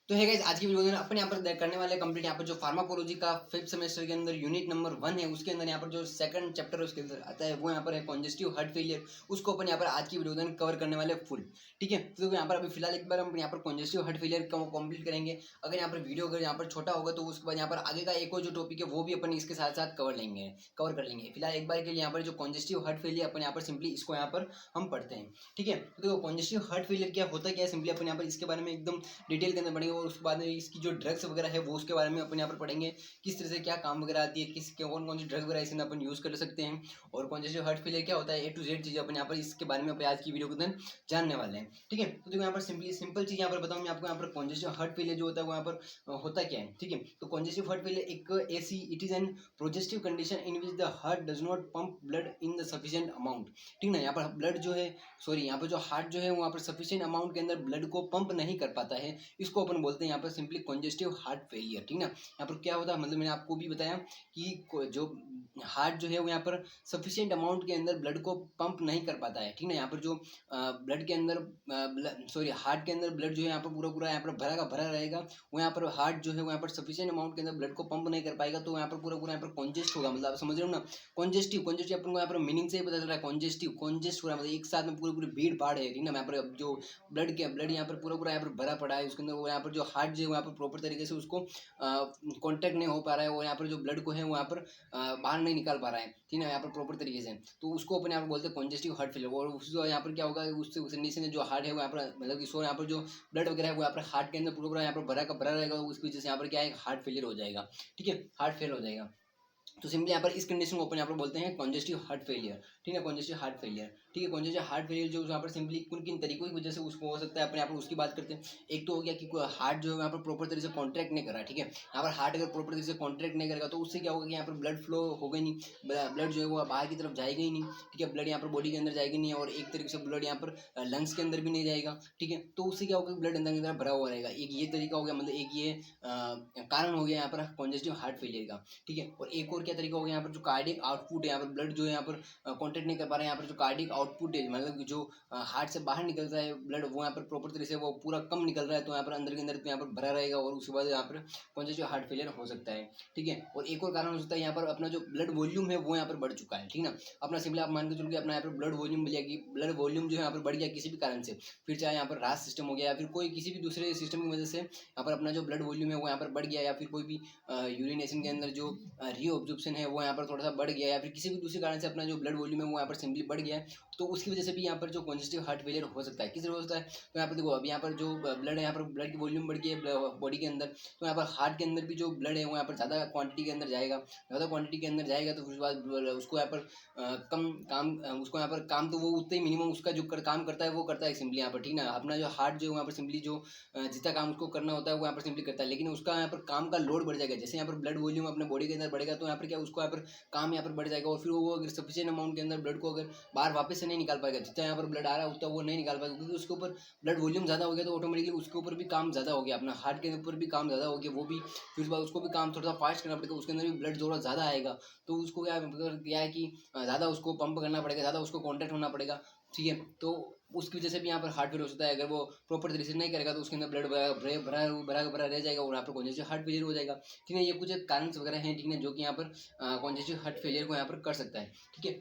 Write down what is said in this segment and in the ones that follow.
तो है गाइस, आज की वीडियो में अपन यहाँ पर करने वाले कंप्लीट यहाँ पर जो फार्माकोलॉजी का 5th सेमेस्टर के अंदर यूनिट नंबर 1 है, उसके अंदर यहाँ पर जो सेकंड चैप्टर है उसके अंदर आता है वो यहाँ पर है कॉन्जेस्टिव हार्ट फेलियर। उसको अपन यहाँ पर आज की वीडियो में कवर करने वाले फुल। ठीक है, तो यहाँ पर अभी फिलहाल एक बार हम यहाँ पर कॉन्जेस्टिव हार्ट फेलियर का कंप्लीट करेंगे। अगर यहाँ पर वीडियो अगर यहाँ पर छोटा होगा तो उसके बाद यहाँ पर आगे का एक और जो टॉपिक है वो भी अपन इसके साथ साथ कवर कर लेंगे। फिलहाल एक बार के लिए यहाँ पर जो कॉन्जेस्टिव हार्ट फेलियर अपन यहाँ पर सिंपली इसको यहाँ पर हम पढ़ते हैं। ठीक है, तो कॉन्जेस्टिव हार्ट फेलियर क्या होता है, सिंपली अपन यहाँ पर इसके बारे में एकदम डिटेल के अंदर पढ़ेंगे और उसके बाद में इसकी जो ड्रग्स वगैरह है वो उसके बारे में अपन यहाँ पर पढ़ेंगे, किस तरह से क्या काम वगैरह आती है, किस कौन कौन सी ड्रग वगैरह इसमें अपन यूज़ कर सकते हैं और कॉन्जेस्टिव हार्ट फेलियर क्या होता है, A to Z चीज़ें अपन यहाँ पर इसके बारे में आज की वीडियो के अंदर जानने वाले हैं। ठीक है, तो देखो यहाँ पर सिंपल चीज़ यहाँ पर बताऊँ मैं आपको। यहाँ पर कॉन्जेस्टिव हार्ट फेलियर जो होता है वो यहाँ पर होता क्या है। ठीक है, तो कॉन्जेस्टिव हार्ट फेलियर एक ऐसी इट इज़ एन प्रोजेस्टिव condition in which the heart does not pump blood in the sufficient amount. ठीक ना, यहाँ पर ब्लड जो है यहाँ पर जो हार्ट जो है वहाँ पर सफिशिएंट अमाउंट के अंदर ब्लड को पंप नहीं कर पाता है, इसको अपन बोलते हैं यहाँ पर सिंपली कॉन्जेस्टिव हार्ट फेलियर। ठीक ना, यहाँ पर क्या होता है, मतलब मैंने आपको भी बताया कि जो हार्ट जो है वो यहाँ पर सफिशिएंट अमाउंट के अंदर ब्लड को पंप नहीं कर पाता है। ठीक ना, यहाँ पर जो ब्लड के अंदर हार्ट के अंदर ब्लड जो है यहाँ पर पूरा यहाँ पर भरा का भरा रहेगा, वो यहाँ पर हार्ट जो है वो यहाँ पर सफिशिएंट अमाउंट के अंदर ब्लड को पंप नहीं कर पाएगा, तो यहाँ पर पूरा यहाँ पर कॉन्जेस्ट होगा। मतलब आप समझ रहे हो ना, कॉन्जेस्टिव अपन को यहाँ पर मीनिंग से ही पता चल रहा है। कॉन्जेस्ट हो रहा है मतलब एक साथ में पूरी भीड़ भाड़ है। ठीक ना, यहाँ पर जो ब्लड यहाँ पर पूरा यहाँ पर भरा पड़ा है उसके अंदर, वो यहाँ पर जो हार्ट जो है यहाँ पर प्रॉपर तरीके से उसको कॉन्टैक्ट नहीं हो पा रहा है, और यहाँ पर जो ब्लड को है वो यहाँ पर बाहर नहीं निकाल पा रहा है। ठीक है, यहाँ पर प्रॉपर तरीके से, तो उसको अपन यहाँ पर बोलते हैं कॉन्जेस्टिव हार्ट फेलियर। और उसको यहाँ पर क्या होगा, उससे उस कंडीशन में जो हार्ट है वो यहाँ पर मतलब कि यहाँ पर जो ब्लड वगैरह है वो यहाँ पर हार्ट के अंदर पूरा यहाँ पर भरा का भरा रहेगा, उसकी वजह से यहाँ पर क्या है, हार्ट फेलियर हो जाएगा। ठीक है, हार्ट फेल हो जाएगा। तो सिंपली यहाँ पर इस कंडीशन को अपन यहाँ पर बोलते हैं कॉन्जेस्टिव हार्ट फेलियर। ठीक है, कॉन्जेस्टिव हार्ट फेलियर। ठीक है, कॉन्जेस्टिव हार्ट फेलियर जो यहाँ पर सिंपली किन तरीकों की वजह से उसको हो सकता है, अपन यहाँ पर उसकी बात करते हैं। एक तो हो गया कि हार्ट जो है यहाँ पर प्रॉपर तरीके से कॉन्ट्रैक्ट नहीं कर रहा है। ठीक है, यहाँ पर हार्ट अगर प्रॉपर तरीके से कॉन्ट्रैक्ट नहीं करेगा तो उससे क्या होगा कि यहाँ पर ब्लड फ्लो होगा नहीं, ब्लड जो है वो बाहर की तरफ जाएगा ही नहीं। ठीक है, ब्लड यहाँ पर बॉडी के अंदर जाएगा नहीं, और एक तरीके से ब्लड यहाँ पर लंग्स के अंदर भी नहीं जाएगा। ठीक है, तो उससे क्या होगा, ब्लड अंदर की तरफ भरा हुआ रहेगा। एक ये तरीका हो गया, मतलब एक ये कारण हो गया यहाँ पर कॉन्जेस्टिव हार्ट फेलियर का। ठीक है, और एक और क्या तरीका हो गया, यहाँ पर जो कार्डियक आउटपुट है, यहाँ पर ब्लड जो है यहाँ पर कॉन्टैक्ट नहीं कर पा रहे हैं, यहाँ पर जो कार्डियक आउटपुट है मतलब जो हार्ट से बाहर निकल रहा है ब्लड, वो यहाँ पर प्रॉपर तरीके से वो पूरा कम निकल रहा है, तो यहाँ पर अंदर के अंदर यहाँ पर भरा रहेगा और उसके बाद यहाँ पर कॉन्जेस्टिव हार्ट फेलियर हो सकता है। ठीक है, और एक और कारण हो सकता है यहाँ पर अपना जो ब्लड वॉल्यूम है वो यहाँ पर बढ़ चुका है। ठीक ना, अपना सिंपली आप मान के चलो कि अपना यहाँ पर ब्लड वॉल्यूम ब्लड वॉल्यूम जो है यहाँ पर बढ़ गया किसी भी कारण से, फिर चाहे यहाँ पर रास सिस्टम हो गया या फिर कोई किसी भी दूसरे सिस्टम की वजह से यहाँ पर अपना जो ब्लड वॉल्यूम है वो यहाँ पर बढ़ गया, या फिर कोई भी यूरिनेशन के अंदर जो रीऑब्जॉर्प्शन है वो यहाँ पर थोड़ा सा बढ़ गया, या फिर किसी भी दूसरे कारण से अपना जो ब्लड वॉल्यूम है वो यहाँ पर सिंपली बढ़ गया है, तो उसकी वजह से भी यहाँ पर जो कॉन्जेस्टिव हार्ट फेलियर हो सकता है। किस तरह हो सकता है, तो यहाँ पर देखो अभी यहाँ पर जो ब्लड है, यहाँ पर ब्लड की वॉल्यूम बढ़ गई है बॉडी के अंदर, तो यहाँ पर हार्ट के अंदर भी जो ब्लड है वो यहाँ पर ज़्यादा क्वांटिटी के अंदर जाएगा। ज़्यादा क्वांटिटी के अंदर जाएगा तो उसके बाद उसको यहाँ पर कम काम उसको यहाँ पर काम तो वो उतना ही मिनिमम उसका जो काम करता है वो करता है सिंपली यहाँ पर। ठीक ना, अपना जो हार्ट जो है यहाँ पर सिंपली जो जितना काम उसको करना होता है वो यहाँ पर सिंपली करता है, लेकिन उसका यहाँ पर काम का लोड बढ़ जाएगा। जैसे यहाँ पर ब्लड वॉल्यूम अपने बॉडी के अंदर बढ़ेगा तो यहाँ पर क्या उसको यहाँ पर काम यहाँ पर बढ़ जाएगा, और फिर वो अगर सफिशिएंट अमाउंट के अंदर ब्लड को अगर बाहर वापस से नहीं निकाल पाएगा, जितना यहाँ पर ब्लड आ रहा है उतना वो नहीं निकाल पाएगा, क्योंकि उसके ऊपर ब्लड वॉल्यूम ज़्यादा हो गया तो ऑटोमेटिकली उसके ऊपर भी काम ज़्यादा हो गया, अपना हार्ट के ऊपर भी काम ज़्यादा हो गया, वो भी फिर उसके बाद उसको भी काम थोड़ा सा फास्ट करना पड़ेगा, उसके अंदर भी ब्लड थोड़ा ज़्यादा आएगा, तो उसको क्या है कि ज़्यादा उसको पंप करना पड़ेगा, ज़्यादा उसको कॉन्टैक्ट होना पड़ेगा। ठीक है, तो उसकी वजह से भी यहाँ पर हार्ट फेलियर हो सकता है। अगर वो प्रॉपर तरीके से नहीं करेगा तो उसके अंदर ब्लड भरा रह जाएगा और यहाँ पर कॉन्जेस्टिव हार्ट फेलियर हो जाएगा। ठीक है, ये कुछ कारण वगैरह हैं, ठीक है, जो कि यहाँ पर कॉन्जेस्टिव हार्ट फेलियर को यहाँ पर कर सकता है। ठीक है,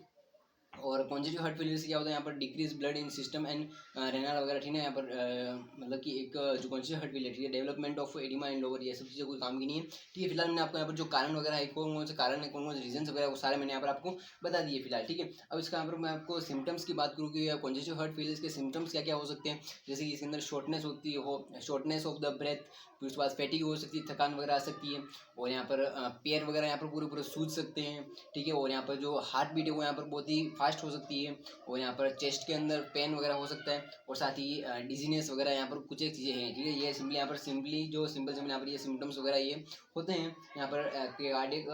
और कॉन्जेस्टिव हार्ट फेलियर से क्या होता है, यहाँ पर decrease blood in system and renal वगैरह। ठीक है, यहाँ पर मतलब कि एक जो कॉन्जेस्टिव हार्ट फेलियर, ठीक है, development of oedema and lower, ये सब चीज़ें कोई काम की नहीं है। ठीक है, फिलहाल मैंने आपको यहाँ पर जो कारण वगैरह है, कौन कौन से कारण है, कौन कौन से रीजन वगैरह, वो सारे मैंने यहाँ पर आपको बता दिए फिलहाल। ठीक है, अब इसका यहाँ पर मैं आपको सिम्टम्स की बात करूँ कि कॉन्जेस्टिव हार्ट फेलियर के सिम्टम्स क्या क्या हो सकते हैं, जैसे कि इसके अंदर शॉर्टनेस ऑफ द ब्रेथ, फिर उसके बाद फैटिग हो सकती है, थकान वगैरह आ सकती है, और यहाँ पर पैर वगैरह यहाँ पर पूरे सूज सकते हैं। ठीक है, और यहाँ पर जो हार्ट बीट है वो यहाँ पर बहुत ही फास्ट हो सकती है, और यहाँ पर चेस्ट के अंदर पेन वगैरह हो सकता है, और साथ ही डिजीनेस वगैरह यहाँ पर कुछ एक चीज़ें हैं। ठीक है, ये सिंपली यहाँ पर सिंपल यहाँ पर ये सिम्टम्स वगैरह ये होते हैं यहाँ पर कार्डियक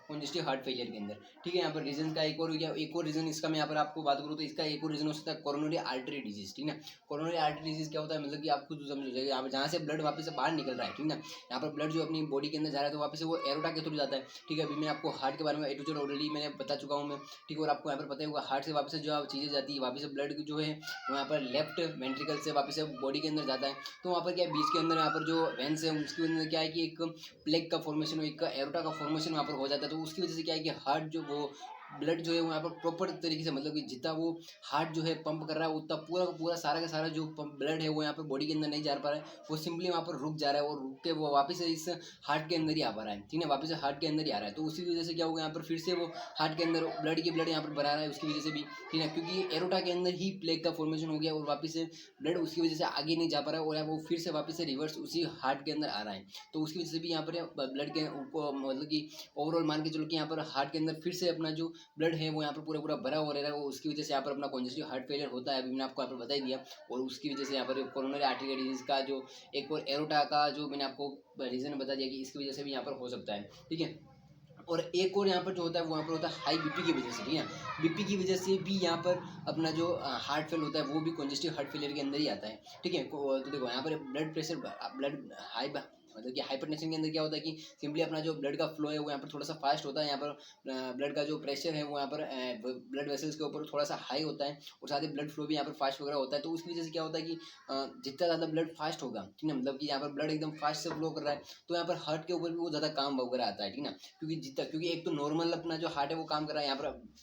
कॉन्जेस्टिव हार्ट फेलियर के अंदर। ठीक है, यहाँ पर रीजन का एक और रीजन इसका मैं यहाँ पर आपको बात करूँ तो इसका एक और रीजन हो सकता है कोरोनरी आर्टरी डिजीज। ठीक है, कोरोनरी आर्टरी डिजीज क्या होता है, मतलब कि आप खुद समझ जाएगा, यहाँ पर जहाँ से ब्लड वापस से बाहर निकल रहा है, ठीक है, यहाँ पर ब्लड जो अपनी बॉडी के अंदर जा रहा है तो वापस से वो एरोटा के थ्रू जाता है। ठीक है, अभी मैं आपको हार्ट के बारे में A to Z ऑलरेडी मैंने बता चुका हूँ मैं। ठीक है, और आपको यहाँ पर पता ही होगा हार्ट से वापस से जो चीज़ें जाती है, वापस से ब्लड जो है वो यहाँ पर लेफ्ट वेंट्रिकल से वापस से बॉडी के अंदर जाता है। तो वहाँ पर क्या है, बीच के अंदर यहाँ पर जो वेंस है उसके अंदर क्या है कि एक प्लेग का फॉर्मेशन, एक एरोटा का फॉर्मेशन वहाँ पर हो जाता है। तो उसकी वजह से क्या है कि हार्ट जो वो ब्लड जो है वो यहाँ पर प्रॉपर तरीके से, मतलब कि जितना वो हार्ट जो है पंप कर रहा है उतना पूरा का पूरा सारा का सारा जो ब्लड है वो यहाँ पर बॉडी के अंदर नहीं जा पा रहा है, वो सिंपली वहाँ पर रुक जा रहा है और रुक के वो वापस से इस हार्ट के अंदर ही आ पा रहा है, ठीक है, वापस से हार्ट के अंदर ही आ रहा है। तो उसी वजह से क्या होगा, यहाँ पर फिर से वो हार्ट के अंदर ब्लड यहाँ पर बढ़ा रहा है उसकी वजह से भी, ठीक है, क्योंकि एरोटा के अंदर ही प्लेग का फॉर्मेशन हो गया और वापस से ब्लड उसकी वजह से आगे नहीं जा पा रहा है और वो फिर से वापस से रिवर्स उसी हार्ट के अंदर आ रहा है। तो उसकी वजह से भी यहाँ पर ब्लड के मतलब कि ओवरऑल मान के चलो कि यहाँ पर हार्ट के अंदर फिर से अपना जो ब्लड है वो यहाँ पर पूरा पूरा भरा हो रहा है, वो उसकी वजह से यहाँ पर अपना कॉन्जेस्टिव हार्ट फेलियर होता है, अभी मैंने आपको यहाँ पर बता ही दिया। और उसकी वजह से यहाँ पर कोरोनरी आर्टरी डिजीज का जो एक और एरोटा का जो मैंने आपको रीजन बता दिया कि इसकी वजह से भी यहाँ पर हो सकता है, ठीक है। और एक और यहाँ पर जो होता है वो यहाँ पर होता है हाई बीपी की वजह से, ठीक है, बीपी की वजह से भी यहाँ पर अपना जो हार्ट फेल होता है वो भी कॉन्जेस्टिव हार्ट फेलियर के अंदर ही आता है, ठीक है। तो देखो यहाँ पर ब्लड प्रेशर, ब्लड हाई, मतलब कि हाइपरटेंशन के अंदर क्या होता है कि सिंपली अपना जो ब्लड का फ्लो है वो यहाँ पर थोड़ा सा फास्ट होता है, यहाँ पर ब्लड का जो प्रेशर है वो यहाँ पर ब्लड वेसल्स के ऊपर थोड़ा सा हाई होता है और साथ ही ब्लड फ्लो भी यहाँ पर फास्ट वगैरह होता है। तो उसकी वजह से क्या होता है कि जितना ज़्यादा ब्लड फास्ट होगा, ठीक है, मतलब कि यहाँ पर ब्लड एकदम फास्ट से फ्लो कर रहा है तो यहाँ पर हार्ट के ऊपर भी वो ज़्यादा काम वगैरह आता है, ठीक है ना, क्योंकि एक तो नॉर्मल अपना जो हार्ट है वो काम कर रहा है,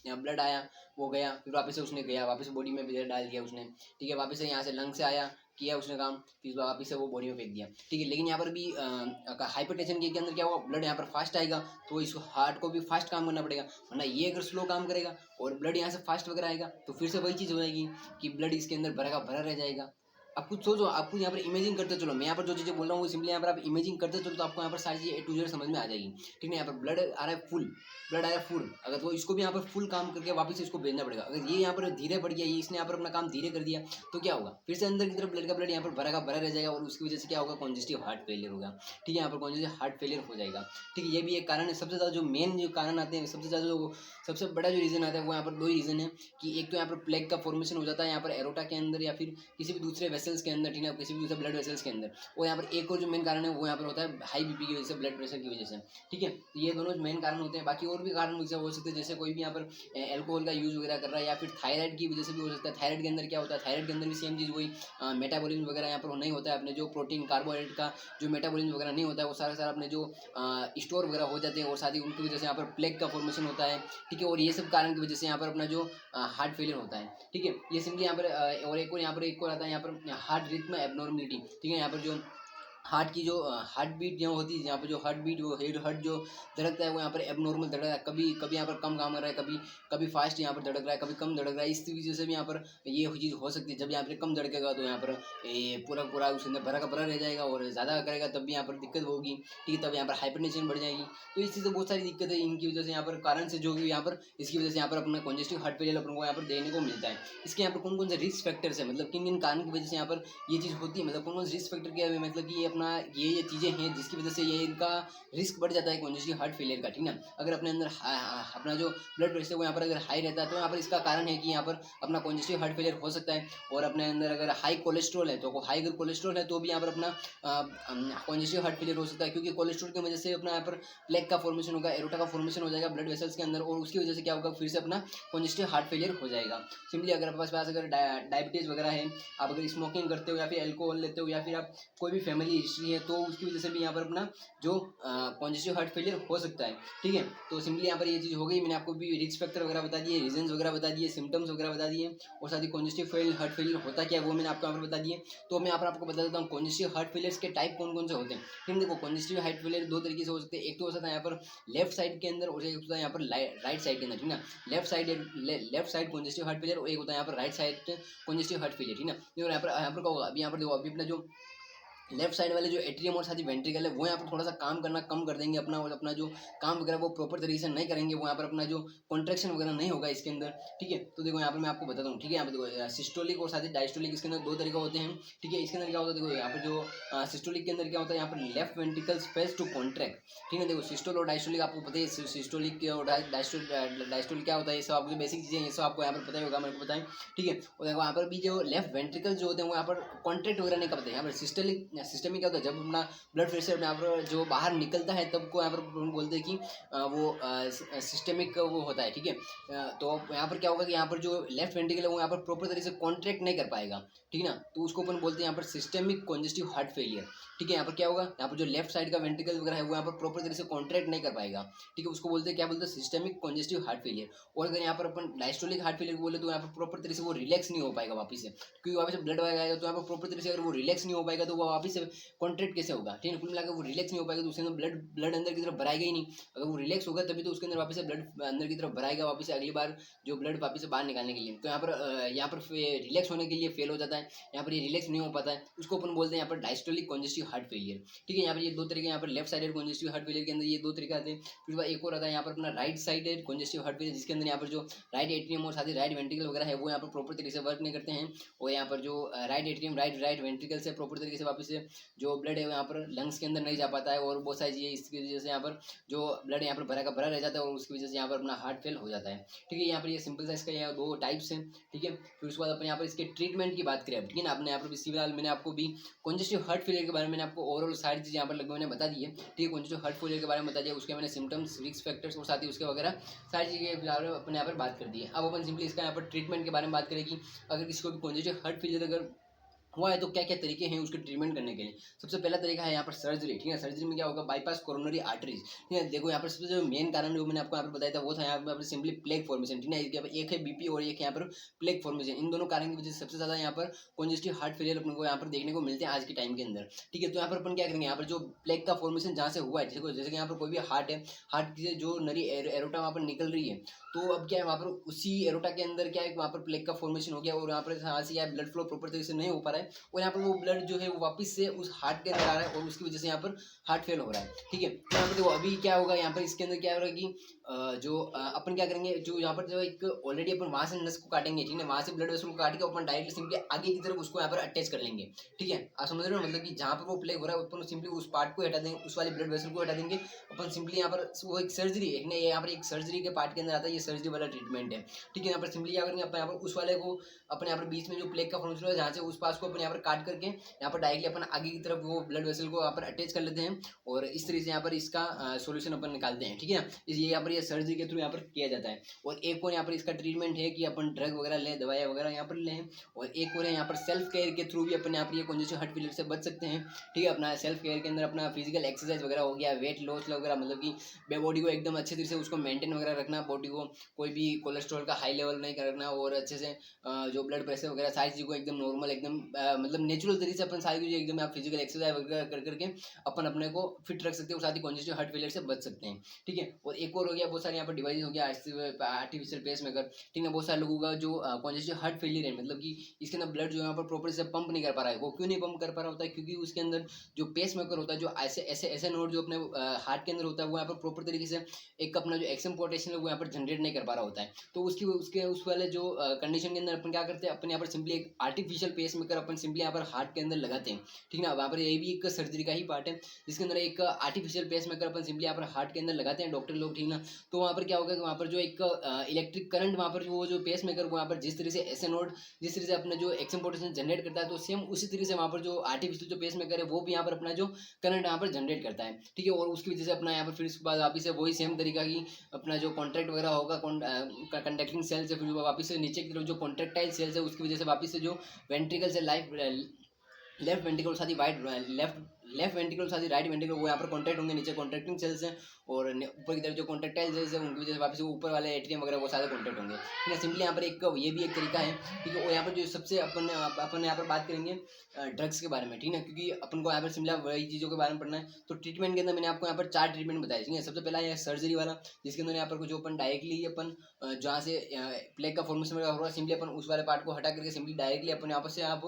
यहाँ ब्लड आया वो गया, फिर वापस से उसने गया, वापस बॉडी में ब्लड डाल दिया उसने, ठीक है, वापस से यहाँ से लंग से आया, किया उसने काम, फिर वापस से वो बॉडी में फेंक दिया, ठीक है। लेकिन यहाँ पर भी हाइपरटेंशन के अंदर क्या होगा, ब्लड यहाँ पर फास्ट आएगा तो इस हार्ट को भी फास्ट काम करना पड़ेगा, वरना ये अगर स्लो काम करेगा और ब्लड यहाँ से फास्ट वगैरह आएगा तो फिर से वही चीज़ हो जाएगी कि ब्लड इसके अंदर भरा का भरा रह जाएगा। आप कुछ सोचो, आपको यहाँ पर इमेजिंग करते चलो, मैं यहाँ पर जो चीज़ें बोल रहा हूँ वो सिंपली यहाँ पर आप इमेजिंग करते चलो तो आपको यहाँ पर सारी चीज़ें A to Z समझ में आ जाएगी, ठीक है। यहाँ पर ब्लड आ रहा है फुल, ब्लड आ रहा है फुल, अगर तो इसको भी यहाँ पर फुल काम करके वापस से इसको भेजना पड़ेगा। अगर ये यहाँ पर धीरे बढ़ गया, ये इसने यहाँ पर अपना काम धीरे कर दिया तो क्या होगा, फिर से अंदर की तरफ ब्लड यहाँ पर भरा का भरा रह जाएगा और उसकी वजह से क्या होगा, कॉन्जेस्टिव हार्ट फेलियर होगा, ठीक है, यहाँ पर कॉन्जेस्टिव हार्ट फेलियर हो जाएगा, ठीक है। ये भी एक कारण है। सबसे ज़्यादा जो मेन जो कारण आते हैं, सबसे बड़ा जो रीज़न आता है वो यहाँ पर दो ही रीज़न है कि एक तो यहाँ पर प्लेग का फॉर्मेशन हो जाता है यहाँ पर एरोटा के अंदर या फिर किसी भी दूसरे वेसल्स के अंदर, ठीक है, किसी भी दूसरे ब्लड वेसल्स के अंदर। और यहाँ पर एक और जो मेन कारण है वो यहाँ पर होता है हाई बीपी की वजह से, ब्लड प्रेशर की वजह से, ठीक है। ये दोनों मेन कारण होते हैं, बाकी और भी कारण हो सकते हैं, जैसे कोई भी यहाँ पर एल्कोहल का यूज़ वगैरह कर रहा है या फिर थायराइड की वजह से भी हो सकता है। थायराइड के अंदर क्या होता है, थायराइड के अंदर भी सेम चीज़ वही मेटाबॉलिज्म वगैरह यहाँ पर नहीं होता है, अपने जो प्रोटीन कार्बोहाइड्रेट का जो मेटाबॉलिज्म वगैरह नहीं होता है वो सारा अपने जो स्टोर वगैरह हो जाते हैं और साथ ही उनकी वजह से यहाँ पर प्लेग का फॉर्मेशन होता है, ठीक है। और ये सब कारण की वजह से यहाँ पर अपना जो हार्ट फेलियर होता है, ठीक है। ये सिंपली यहाँ पर और एक और आता है यहाँ पर हार्ट रिथम एबनॉर्मलिटी, ठीक है। यहाँ पर जो हार्ट की जो हार्ट बीट जो होती है, यहाँ पर जो हार्ट बीट वो हार्ट जो धड़कता है वो यहाँ पर एबनॉर्मल धड़क रहा है, कभी यहाँ पर कम काम कर रहा है, कभी फास्ट यहाँ पर धड़क रहा है, कभी कम धड़क रहा है। इस वजह से भी यहाँ पर ये चीज़ हो सकती है। जब यहाँ पर कम धड़केगा तो यहाँ पर ये पूरा उसके अंदर भरा का भरा रह जाएगा और ज़्यादा करेगा तब भी यहाँ पर दिक्कत होगी, ठीक है, तब यहाँ पर हाइपरटेंशन बढ़ जाएगी। तो इस चीज़ से बहुत सारी दिक्कत है, इनकी वजह से यहाँ पर कारण से जो भी यहाँ पर इसकी वजह से यहाँ पर अपना कॉन्जेस्टिव हार्ट फेलियर अपन को यहाँ पर देखने को मिलता है। इसके यहाँ पर कौन कौन से रिस्क फैक्टर्स है, मतलब किन किन कारण की वजह से यहाँ पर ये चीज़ होती है, मतलब कौन कौन से रिस्क फैक्टर क्या है, मतलब कि ये अपना ये चीज़ें हैं जिसकी वजह से ये इनका रिस्क बढ़ जाता है कॉन्जेस्टिव हार्ट फेलियर का, ठीक है। अगर अपने अंदर अपना जो ब्लड प्रेशर वो यहाँ पर अगर हाई रहता है तो यहाँ पर इसका कारण है कि यहाँ पर अपना कॉन्जेस्टिव हार्ट फेलियर हो सकता है। और अपने अंदर अगर हाई कोलेस्ट्रॉल है तो हाई अगर कोलेस्ट्रॉल है तो भी यहाँ पर अपना कॉन्जेस्टिव हार्ट फेलियर हो सकता है, क्योंकि कोलेस्ट्रॉल की वजह से अपना यहाँ पर प्लेग का फॉर्मेशन होगा, एरोटा का फॉर्मेशन हो जाएगा ब्लड वेसल्स के अंदर और उसकी वजह से क्या होगा, फिर से अपना कॉन्जेस्टिव हार्ट फेलियर हो जाएगा। सिंपली अगर आपके पास अगर डायबिटीज़ वगैरह है, आप अगर स्मोकिंग करते हो या फिर एल्कोहल लेते हो या फिर आप कोई भी फैमिली हिस्ट्री है तो उसकी वजह से भी यहाँ पर अपना जो कॉन्जेस्टिव हार्ट फेलियर हो सकता है, ठीक है। तो सिंपली यहाँ पर ये चीज़ हो गई, मैंने आपको भी रिस्क फैक्टर वगैरह बता दिए, रीजंस वगैरह बता दिए, सिम्टम्स वगैरह बता दिए और साथ ही कॉन्जेस्टिव हार्ट फेलियर होता क्या है वो मैंने आपको यहाँ पर बता दिए। तो मैं यहाँ पर आपको बता देता हूँ कॉन्जेस्टिव हार्ट फेलियर के टाइप कौन कौन से होते हैं, ठीक है। देखो कॉन्जेस्टिव हार्ट फेलियर दो तरीके से हो सकते हैं, एक तो हो सकता है यहाँ पर लेफ्ट साइड के अंदर और एक होता है यहाँ पर राइट साइड के अंदर, ठीक है। Left side congestive heart failure और एक होता है यहाँ पर right side congestive heart failure, ठीक है। यहाँ पर क्या होगा, अभी यहाँ पर देखो, अभी अपना जो लेफ्ट साइड वाले जो एट्रियम और साथ ही वेंट्रिकल है वो यहाँ पर थोड़ा सा काम करना कम कर देंगे अपना, और अपना जो काम वगैरह वो प्रॉपर तरीके से नहीं करेंगे, वो यहाँ पर अपना जो कॉन्ट्रैक्शन वगैरह नहीं होगा इसके अंदर, ठीक है। तो देखो यहाँ पर मैं आपको बताता हूँ, ठीक है। यहाँ पर देखो सिस्टोलिक और साथ ही डायस्टोलिक इसके अंदर दो तरीके होते हैं, ठीक है। इसके अंदर क्या होता है, देखो यहाँ पर जो सिस्टोलिक के अंदर क्या होता है, यहाँ पर left ventricle space to contract, ठीक है। देखो सिस्टोल और डायस्टोलिक आपको पता है, सिस्टोलिक और डायस्टोलिक क्या होता है, ये सब आपको बेसिक चीज़ें ये सब आपको यहाँ पर पता ही होगा, मेरे को बताएं, ठीक है। और देखो यहाँ पर भी जो लेफ्ट वेंट्रिकल जो होते हैं वो यहाँ पर कॉन्ट्रैक्ट वगैरह नहीं करते, यहाँ पर है। सिस्टमिक क्या होता है, जब अपना ब्लड प्रेशर यहाँ पर जो बाहर निकलता है तब को यहाँ पर बोलते हैं कि वो सिस्टमिक वो होता है, ठीक है। तो यहाँ पर क्या होगा कि यहाँ पर जो लेफ्ट वेंट्रिकल है वो यहाँ पर प्रॉपर तरीके से कॉन्ट्रैक्ट नहीं कर पाएगा, ठीक है ना। तो उसको अपन बोलते हैं यहाँ पर सिस्टमिक कॉन्जेस्टिव हार्ट फेलियर, ठीक है। यहाँ पर क्या होगा, यहाँ पर जो लेफ्ट साइड का वेंट्रिकल वगैरह है वो यहाँ पर प्रॉपर तरीके से कॉन्ट्रैक्ट नहीं कर पाएगा, ठीक है। उसको बोलते हैं क्या बोलते हैं, सिस्टमिक कॉन्जेस्टिव हार्ट फेलियर। और अगर यहाँ पर अपन डायस्टोलिक हार्ट फेलियर बोले तो यहाँ पर प्रॉपर तरीके से वो रिलैक्स नहीं हो पाएगा वापस से, क्योंकि वापस से ब्लड आएगा तो यहाँ पर प्रॉपर तरीके से अगर वो रिलैक्स नहीं हो पाएगा तो वो वापस से कॉन्ट्रैक्ट कैसे होगा, ठीक है। कुल मिलाकर वो रिलैक्स नहीं हो पाएगा तो उसके अंदर ब्लड अंदर की तरफ भराएगा ही नहीं। अगर वो रिलैक्स होगा तभी तो उसके अंदर वापस से ब्लड अंदर की तरफ भराएगा वापस से अगली बार जो ब्लड वापस से बाहर निकालने के लिए। तो यहाँ पर रिलैक्स होने के लिए फेल हो जाता है, यहाँ पर ये रिलैक्स नहीं हो पाता है, उसको अपन बोलते हैं यहाँ पर डायस्टोलिक कॉन्जेस्टिव हार्ट फेलियर, ठीक है। यहाँ पर ये दो तरीके, यहाँ पर left sided congestive heart failure के अंदर ये दो तरीके आते हैं। फिर बाद एक और आता है यहाँ पर अपना right sided congestive heart failure, जिसके अंदर यहाँ पर जो राइट एट्रियम और साथ ही राइट वेंट्रिकल वगैरह है वो यहाँ पर प्रॉपर तरीके से वर्क नहीं करते हैं। और यहाँ पर जो राइट एट्रियम राइट वेंट्रिकल से प्रॉपर तरीके से वापस से जो ब्लड है यहाँ पर लंग्स के अंदर नहीं जा पाता है, और बहुत सारी चीज़ें इसकी वजह से यहाँ पर जो ब्लड यहाँ पर भरा का भरा रह जाता है और उसकी वजह से यहाँ पर अपना हार्ट फेल हो जाता है, ठीक है। यहाँ पर ये सिंपल सा इसका यहाँ दो टाइप्स हैं, ठीक है। फिर उसके बाद अपन यहाँ पर इसके ट्रीटमेंट की बात करें, ठीक है ना। अपने यहाँ पर इसी फिलहाल मैंने आपको भी कॉन्जेस्टिव हार्ट फेलियर के बारे में मैंने आपको ओवरऑल सारी चीज़ें यहाँ पर लगभग मैंने बता दी है, ठीक है। कॉन्जेस्टिव हार्ट फेलियर के बारे में बता दिया, उसके मैंने सिम्टम्स, रिस्क फैक्टर्स और साथ ही उसके वगैरह सारी चीज़ें अपने यहाँ पर बात कर दी है। अब अपन सिंपली इसका यहाँ पर ट्रीटमेंट के बारे में बात करें कि अगर किसी को भी कॉन्जेस्टिव हार्ट फेलियर अगर हुआ है तो क्या क्या तरीके हैं उसके ट्रीटमेंट करने के लिए। सबसे पहला तरीका है यहाँ पर सर्जरी, ठीक है। सर्जरी में क्या होगा, बाईपास कोरोनरी आर्टरीज, ठीक है। देखो यहाँ पर सबसे जो मेन कारण जो मैंने आपको यहाँ पर बताया था वो था यहाँ पर सिंपली प्लेग फॉर्मेशन, ठीक है। एक है बीपी और एक यहाँ पर प्लेग फॉर्मेशन, इन दोनों कारण की वजह से सबसे ज़्यादा यहाँ पर कॉन्जेस्टिव हार्ट फेलियर अपने को यहाँ पर देखने को मिलते हैं आज के टाइम के अंदर, ठीक है। तो यहाँ पर अपन क्या करेंगे, यहाँ पर जो प्लेग का फॉर्मेशन जहाँ से हुआ है, जैसे कि यहाँ पर कोई भी हार्ट है, हार्ट की जो नरी एरोटा वहाँ पर निकल रही है, तो अब क्या है वहाँ पर उसी एरोटा के अंदर क्या है वहाँ पर प्लेग का फॉर्मेशन हो गया और यहाँ पर यहाँ से ब्लड फ्लो प्रॉपर तरीके से नहीं हो पा रहा है और यहाँ पर वो ब्लड जो है वो वापस से उस हार्ट के अंदर आ रहा है और उसकी वजह से यहाँ पर हार्ट फेल हो रहा है, ठीक है। तो यहाँ पर देखो अभी क्या होगा, यहाँ पर इसके अंदर क्या हो रहा है कि अपन क्या करेंगे, जो यहाँ पर जो एक ऑलरेडी अपन वहाँ से नस को काटेंगे, ठीक है, वहाँ से ब्लड वेसल को काट के अपन डायरेक्टली सिंपली आगे की तरफ उसको यहाँ पर अटैच कर लेंगे, ठीक है। आप समझ रहे हो, मतलब कि जहाँ पर वो प्लेग हो रहा है अपन सिंपली उस पार्ट को हटा देंगे, उस वाले ब्लड वेसल को हटा देंगे अपन सिंपली यहाँ पर। वो एक सर्जरी एक ना, यहाँ पर एक सर्जरी के पार्ट के अंदर आता है, ये सर्जरी वाला ट्रीटमेंट है, ठीक है। यहाँ पर सिंपली क्या करेंगे अपन, यहाँ पर उस वाले को अपने यहाँ पर बीच में जो प्लेग का फॉर्मेशन है जहाँ से उस पास को अपन यहाँ पर काट करके यहाँ पर डायरेक्टली अपन आगे की तरफ वो ब्लड वेसल को यहाँ पर अटैच कर लेते हैं और इस तरीके से यहाँ पर इसका सॉल्यूशन अपन निकालते हैं, ठीक है ना। ये यहाँ पर ये सर्जरी के थ्रू यहाँ पर किया जाता है। और एक और यहाँ पर इसका ट्रीटमेंट है कि अपन ड्रग वगैरह लें, दवाइयाँ वगैरह यहाँ पर लें। और एक और है यहाँ पर सेल्फ केयर के थ्रू भी अपन यहाँ पर ये कॉन्जेस्टिव हार्ट फेलियर से बच सकते हैं, ठीक है। अपना सेल्फ केयर के अंदर अपना फिजिकल एक्सरसाइज वगैरह हो गया, वेट लॉस वगैरह, मतलब कि बॉडी को एकदम अच्छे तरीके से उसको मेंटेन वगैरह रखना, बॉडी को कोई भी कोलेस्ट्रॉल का हाई लेवल नहीं रखना और अच्छे से जो ब्लड प्रेशर वगैरह सारी चीज़ को एकदम नॉर्मल एकदम मतलब नेचुरल तरीके से अपन सारी चीज़ें एकदम आप फिजिकल एक्सरसाइज वगैरह कर करके अपन अपने को फिट रख सकते हैं और साथ ही कॉन्जेस्टिव हार्ट फेलियर से बच सकते हैं, ठीक है। और एक और हो गया, बहुत सारे यहाँ पर डिवाइस हो गया आर्टिफिशियल पेस मेकर, ठीक है। बहुत सारे लोगों का जो कॉन्जेस्टिव हार्ट फेलियर है, मतलब कि इसके अंदर ब्लड जो यहाँ पर प्रॉपर से पंप नहीं कर पा रहा है। वो क्यों नहीं पंप कर पा रहा होता है, क्योंकि उसके अंदर जो पेस मेकर होता है, जो ऐसे ऐसे ऐसे नोड जो अपने हार्ट के अंदर होता है वो यहाँ पर प्रॉपर तरीके से एक अपना जो एक्सएम पोटेंशियल है वो यहाँ पर जनरेट नहीं कर पा रहा होता है। तो उसके उस वाले जो कंडीशन के अंदर अपन क्या करते हैं, अपन यहाँ पर सिंपली एक आर्टिफिशियल पेस मेकर अपन सिंपली यहाँ पर हार्ट के अंदर लगाते हैं, ठीक है ना। वहाँ पर ये भी एक सर्जरी का ही पार्ट है जिसके अंदर एक आर्टिफिशियल पेस मेकर अपन सिंपली यहाँ पर हार्ट के अंदर लगाते हैं डॉक्टर लोग, ठीक ना। तो वहाँ पर क्या होगा कि वहाँ पर जो एक इलेक्ट्रिक करंट वहाँ पर वो जो पेस मेकर वहाँ पर जिस तरह से ऐसे नोड जिस तरह से अपना जो एक्सएम पोटेंशियल जनरेट करता है, तो सेम उसी तरीके से वहाँ पर जो आर्टिफिशियल जो पेस मेकर है वो भी यहाँ पर अपना जो करंट यहाँ पर जनरेट करता है, ठीक है। और उसकी वजह से अपना यहाँ पर फिर उसके बाद वापिस से वही सेम तरीका की अपना जो कॉन्ट्रैक्ट वगैरह होगा कंडक्टिंग सेल से, फिर वापिस से नीचे की तरफ जो कॉन्ट्रैक्टाइल सेल्स है उसकी वजह से वापिस से जो वेंट्रिकल से लेफ्ट वेंट्रिकल साथ ही लेफ्ट वेंट्रिकल साथ ही राइट वेंट्रिकल वो यहाँ पर कॉन्ट्रैक्ट होंगे, नीचे कॉन्ट्रैक्टिंग सेल्स हैं और ऊपर की तरफ जो कॉन्ट्रैक्टाइल सेल्स हैं उनकी वजह से वापस ऊपर वाले एट्रियम वगैरह वो सारे कॉन्ट्रैक्ट होंगे, ठीक है। सिंपली यहाँ पर एक ये भी एक तरीका है, ठीक है। और यहाँ पर जो सबसे अपन यहाँ पर बात करेंगे ड्रग्स के बारे में, ठीक है ना, क्योंकि अपन को यहाँ पर सिंपली वही चीज़ों के बारे में पढ़ना है। तो ट्रीटमेंट के अंदर मैंने आपको यहाँ पर 4 ट्रीटमेंट बताए, ठीक है। सबसे पहला है सर्जरी वाला, जिसके अंदर यहाँ पर जो अपन डायरेक्टली अपन जहाँ से प्लेग का फॉर्मेशन वगैरह हो रहा है सिंपली अपन उस वाले पार्ट को हटा करके सिंपली डायरेक्टली अपन यहाँ पर से आप